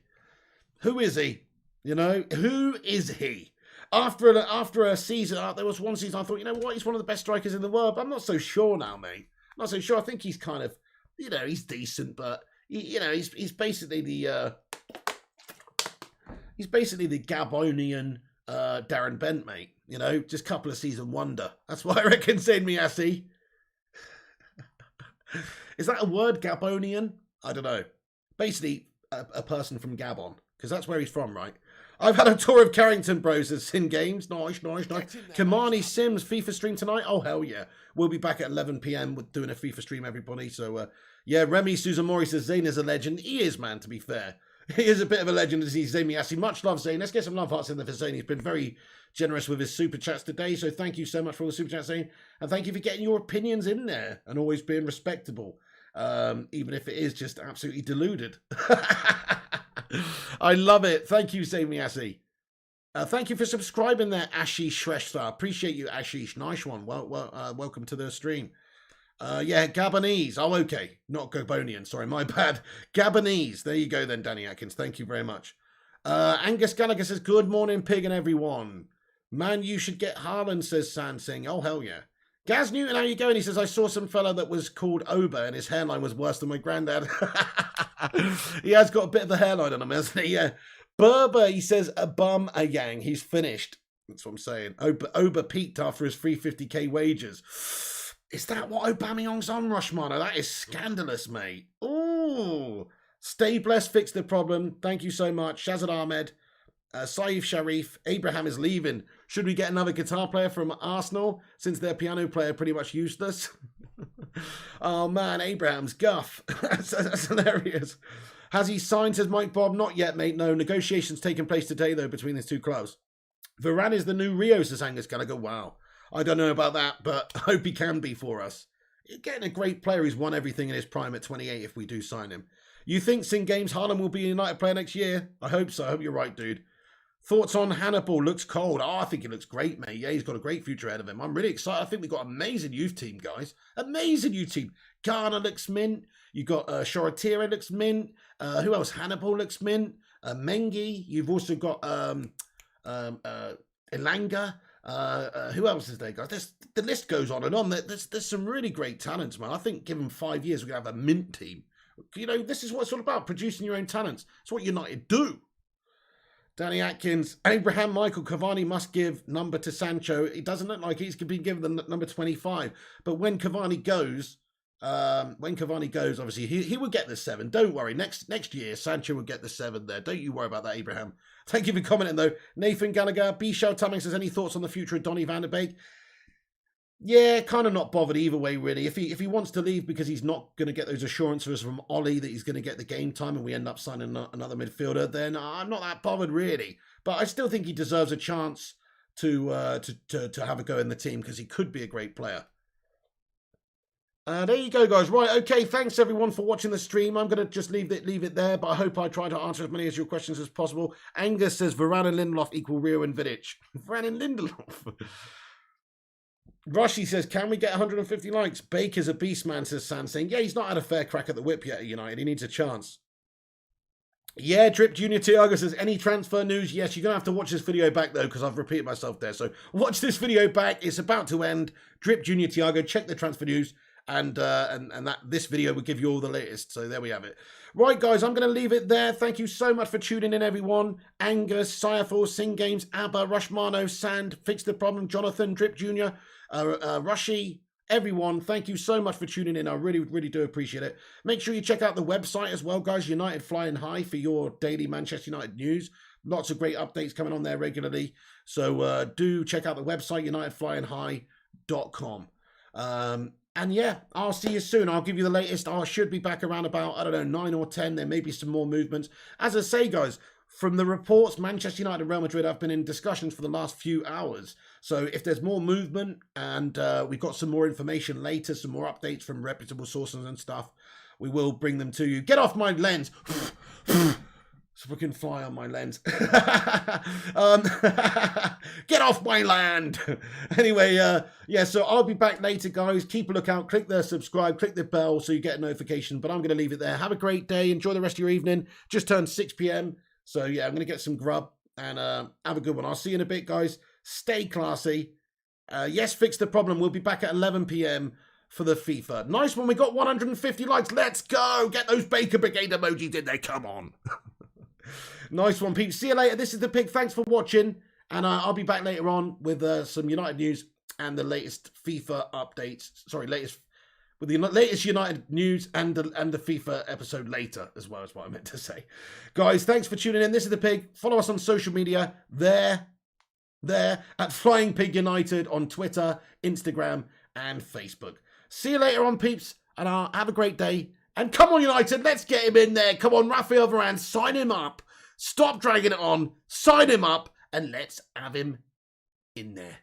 Who is he? You know, who is he? After a season, there was one season I thought, you know what, he's one of the best strikers in the world. But I'm not so sure now, mate. I'm not so sure. I think he's kind of, you know, he's decent, but he's basically the Gabonian Darren Bent, mate. Just a couple of season wonder. That's what I reckon, Zayn Miassi. Is that a word, Gabonian? I don't know. Basically, a person from Gabon, because that's where he's from, right? I've had a tour of Carrington Bros as Sin Games. Nice. Kamani Sims FIFA stream tonight. Oh, hell yeah. We'll be back at 11 p.m. with doing a FIFA stream, everybody. So, yeah, Remy Suzamori says Zayn is a legend. He is, man, to be fair. He is a bit of a legend, as he's Zayn Miassi. Much love, Zayn. Let's get some love hearts in there for Zayn. He's been very generous with his super chats today. So thank you so much for all the super chats, Zayn. And thank you for getting your opinions in there and always being respectable. Even if it is just absolutely deluded. I love it. Thank you, Zayn Miassi. Thank you for subscribing there, Ashish Shrestha. Appreciate you, Ashish. Nice one. Welcome to the stream. Yeah, Gabonese. Oh, okay. Not Gabonian. Sorry, my bad. Gabonese. There you go then, Danny Atkins. Thank you very much. Angus Gallagher says, good morning, pig and everyone. Man, you should get Haaland, says Sansing. Oh, hell yeah. Gaz Newton, how you going? He says, I saw some fella that was called Oba and his hairline was worse than my granddad. He has got a bit of a hairline on him, hasn't he? Yeah. Berber, he says, a bum, a yang. He's finished. That's what I'm saying. Oba peaked after his 350k wages. Is that what Aubameyang's on, Rushmano? That is scandalous, mate. Ooh. Stay blessed, fix the problem. Thank you so much. Shazad Ahmed. Saif Sharif. Abraham is leaving. Should we get another guitar player from Arsenal since their piano player pretty much useless? Oh, man. Abraham's guff. That's hilarious. Has he signed, says Mike Bob? Not yet, mate. No. Negotiations taking place today, though, between these two clubs. Varane is the new Rio, says Angus Gallagher. Wow. I don't know about that, but I hope he can be for us. Getting a great player who's won everything in his prime at 28 if we do sign him. You think Sin Games Haaland will be a United player next year? I hope so. I hope you're right, dude. Thoughts on Hannibal? Looks cold. Oh, I think he looks great, mate. Yeah, he's got a great future ahead of him. I'm really excited. I think we've got an amazing youth team, guys. Amazing youth team. Ghana looks mint. You've got Shoratira looks mint. Who else? Hannibal looks mint. Mengi. You've also got Elanga. Who else is there, guys? The list goes on and on. There's some really great talents, man. I think given 5 years, we're going to have a mint team. This is what it's all about, producing your own talents. It's what United do. Danny Atkins, Abraham Michael Cavani must give number to Sancho. It doesn't look like he's been given the number 25. But when Cavani goes, obviously he will get the 7. Don't worry. Next year, Sancho will get the 7 there. Don't you worry about that, Abraham. Thank you for commenting, though. Nathan Gallagher, B-Show Tumming says, any thoughts on the future of Donny van der Beek? Yeah, kind of not bothered either way, really. If he wants to leave because he's not going to get those assurances from Ollie that he's going to get the game time and we end up signing another midfielder, then I'm not that bothered, really. But I still think he deserves a chance to have a go in the team because he could be a great player. There you go, guys. Right, okay, thanks, everyone, for watching the stream. I'm going to just leave it there, but I hope I try to answer as many of your questions as possible. Angus says, Varane and Lindelof equal Rio and Vidic. Varane and Lindelof. Rushy says, can we get 150 likes? Baker's a beast, man, says Sansing. Yeah, he's not had a fair crack at the whip yet at United. He needs a chance. Yeah, Drip Junior Tiago says, any transfer news? Yes, you're going to have to watch this video back, though, because I've repeated myself there. So watch this video back. It's about to end. Drip Junior Tiago, check the transfer news. And this video will give you all the latest. So there we have it. Right, guys, I'm going to leave it there. Thank you so much for tuning in, everyone. Angus, Cypher, Sing Games, Abba, Rushmano, Sand, Fix the Problem, Jonathan, Drip Junior, Rushy, everyone. Thank you so much for tuning in. I really, really do appreciate it. Make sure you check out the website as well, guys. United Flying High for your daily Manchester United news. Lots of great updates coming on there regularly. So do check out the website, unitedflyinghigh.com. And yeah, I'll see you soon. I'll give you the latest. I should be back around about, 9 or 10. There may be some more movements. As I say, guys, from the reports, Manchester United and Real Madrid have been in discussions for the last few hours. So if there's more movement and we've got some more information later, some more updates from reputable sources and stuff, we will bring them to you. Get off my lens. So we can fly on my lens. Get off my land. Anyway, yeah, so I'll be back later, guys. Keep a lookout. Click the subscribe. Click the bell so you get a notification. But I'm going to leave it there. Have a great day. Enjoy the rest of your evening. Just turned 6 p.m. So, yeah, I'm going to get some grub. And have a good one. I'll see you in a bit, guys. Stay classy. Yes, Fix the Problem. We'll be back at 11 p.m. for the FIFA. Nice one. We got 150 likes. Let's go. Get those Baker Brigade emojis in there. Come on. Nice one, peeps. See you later. This is The Pig. Thanks for watching. And I'll be back later on with some United news and the latest FIFA updates. Sorry, with the latest United news and the FIFA episode later as well, is what I meant to say. Guys, thanks for tuning in. This is The Pig. Follow us on social media there at Flying Pig United on Twitter, Instagram, and Facebook. See you later on, peeps, and have a great day. And come on, United, let's get him in there. Come on, Raphael Varane, sign him up. Stop dragging it on. Sign him up, and let's have him in there.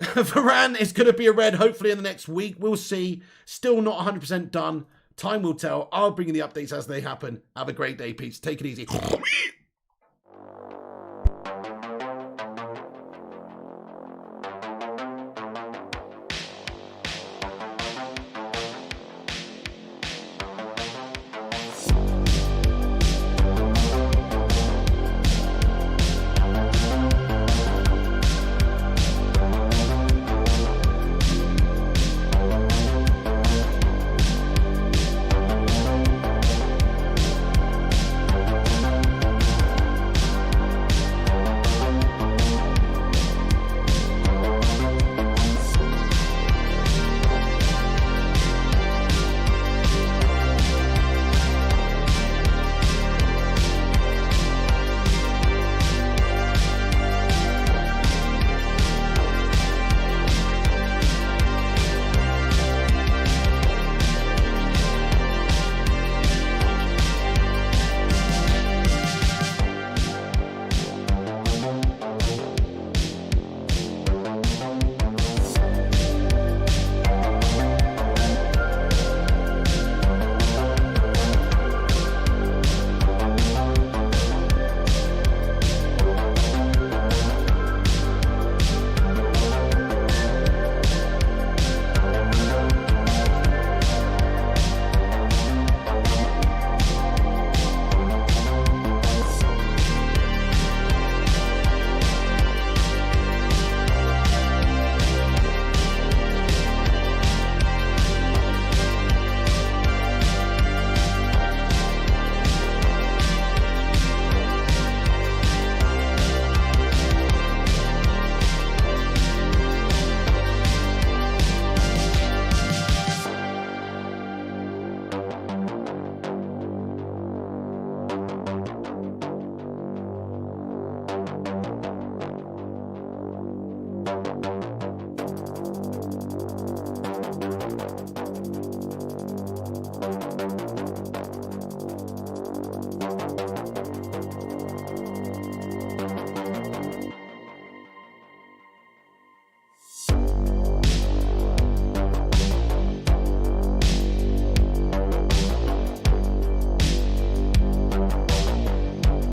Varane is going to be a red, hopefully, in the next week. We'll see. Still not 100% done. Time will tell. I'll bring you the updates as they happen. Have a great day, peeps. Take it easy.